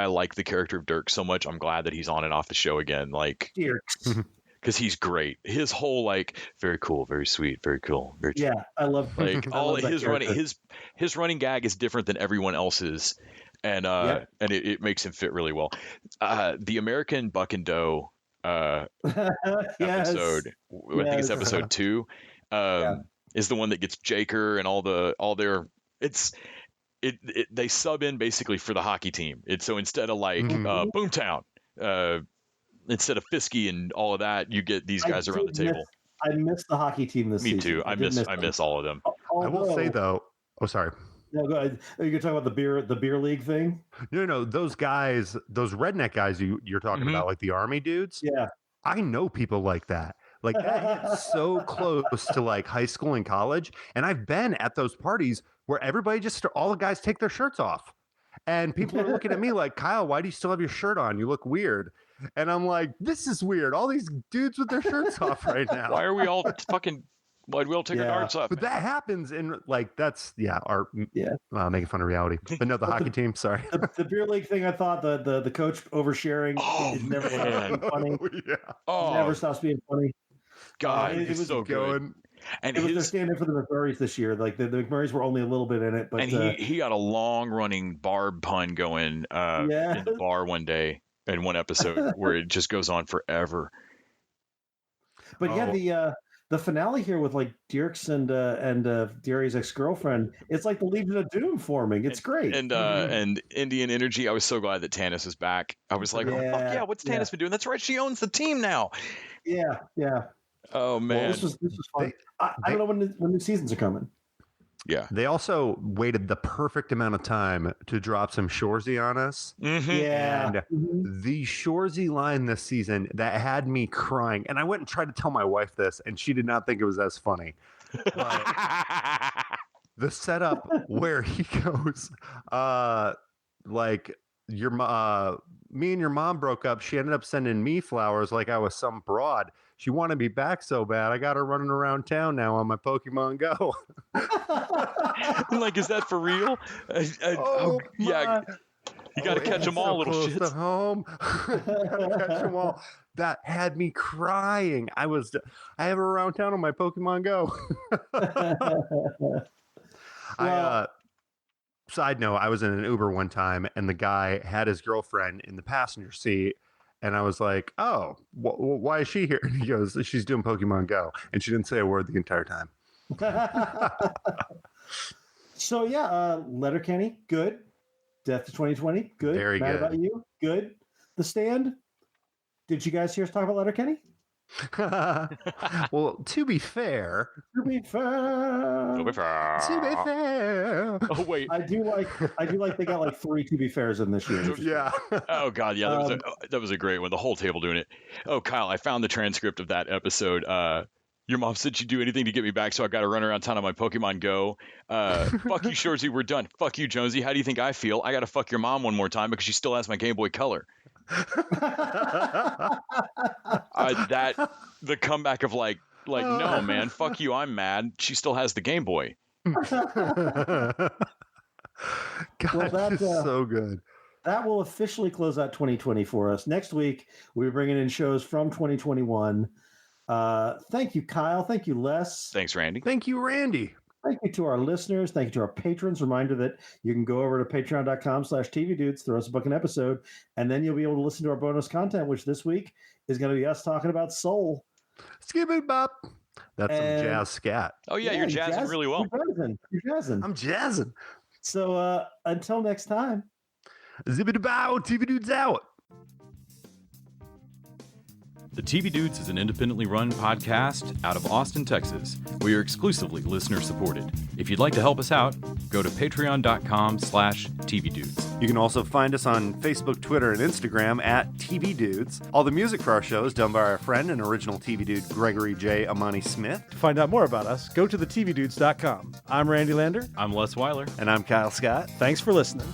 like the character of Dirk so much. I'm glad that he's on and off the show again. Like, because he's great. His whole like very cool, very sweet, very cool, very yeah. I love like I all love his running. His running gag is different than everyone else's, and it makes him fit really well. The American Buck and Doe episode, I think it's episode 2, is the one that gets Jaker and all their. They sub in basically for the hockey team. So instead of like Boomtown, instead of Fisky and all of that, you get these guys around the table. I miss the hockey team this season. Me too. I miss all of them. I will say though. Oh, sorry. No, go ahead. Are you gonna talk about the beer league thing? No. Those guys, those redneck guys you're talking about, like the army dudes. Yeah. I know people like that. Like that hits so close to like high school and college. And I've been at those parties where everybody all the guys take their shirts off. And people are looking at me like, Kyle, why do you still have your shirt on? You look weird. And I'm like, this is weird. All these dudes with their shirts off right now. Why'd we all take our darts off? But that happens in like, that's making fun of reality. But no, the hockey team, sorry. The beer league thing, I thought the coach oversharing is never funny. Never stops being funny. God, it was so good. And it was their stand-in for the McMurrays this year. Like the McMurrays were only a little bit in it, but he got a long-running barb pun going in the bar one day in one episode where it just goes on forever. But the finale here with like Dirks and Derry's ex-girlfriend, it's like the Legion of Doom forming. It's great. And Indian Energy. I was so glad that Tanis is back. I was like, oh, fuck yeah, what's Tanis been doing? That's right, she owns the team now. Yeah. Oh man, well, this was fun. I don't know when new seasons are coming. Yeah, they also waited the perfect amount of time to drop some Shoresy on us. Yeah, and the Shoresy line this season that had me crying, and I went and tried to tell my wife this, and she did not think it was as funny. But the setup where he goes, like me and your mom broke up. She ended up sending me flowers like I was some broad. She wanted me back so bad. I got her running around town now on my Pokemon Go. I'm like, is that for real? Yeah. You got to catch them all, little shits. To home. Gotta catch them all. That had me crying. I have her around town on my Pokemon Go. Side note, I was in an Uber one time, and the guy had his girlfriend in the passenger seat. And I was like, oh, why is she here? And he goes, she's doing Pokemon Go. And she didn't say a word the entire time. So, Letterkenny, good. Death to 2020, good. Very Mad good. About You, good. The Stand. Did you guys hear us talk about Letterkenny? Well, to be fair. To be fair. Oh wait, I do like they got like 3 to be fairs in this year. Yeah. Oh god, yeah, that was a great one. The whole table doing it. Oh Kyle, I found the transcript of that episode. Your mom said she'd do anything to get me back, so I got to run around town on my Pokemon Go. Fuck you, Shoresy, we're done. Fuck you, Jonesy. How do you think I feel? I got to fuck your mom one more time because she still has my Game Boy Color. The comeback of like no man, fuck you, I'm mad. She still has the Game Boy. God, that's so good. That will officially close out 2020 for us. Next week, we're bringing in shows from 2021. Thank you, Kyle. Thank you, Les. Thanks, Randy. Thank you, Randy. Thank you to our listeners. Thank you to our patrons. Reminder that you can go over to patreon.com/tvdudes, throw us a buck an episode, and then you'll be able to listen to our bonus content, which this week is going to be us talking about Soul. Skip it, bop. That's some jazz scat. Oh, yeah, you're jazzing really well. You're jazzing. I'm jazzing. So until next time. Zibbity bow, TV dudes out. The TV Dudes is an independently run podcast out of Austin, Texas. We are exclusively listener supported. If you'd like to help us out, go to patreon.com/tvdudes. You can also find us on Facebook, Twitter, and Instagram at TV Dudes. All the music for our show is done by our friend and original TV Dude Gregory J. Amani Smith. To find out more about us, go to thetvdudes.com. I'm Randy Lander. I'm Les Weiler. And I'm Kyle Scott. Thanks for listening.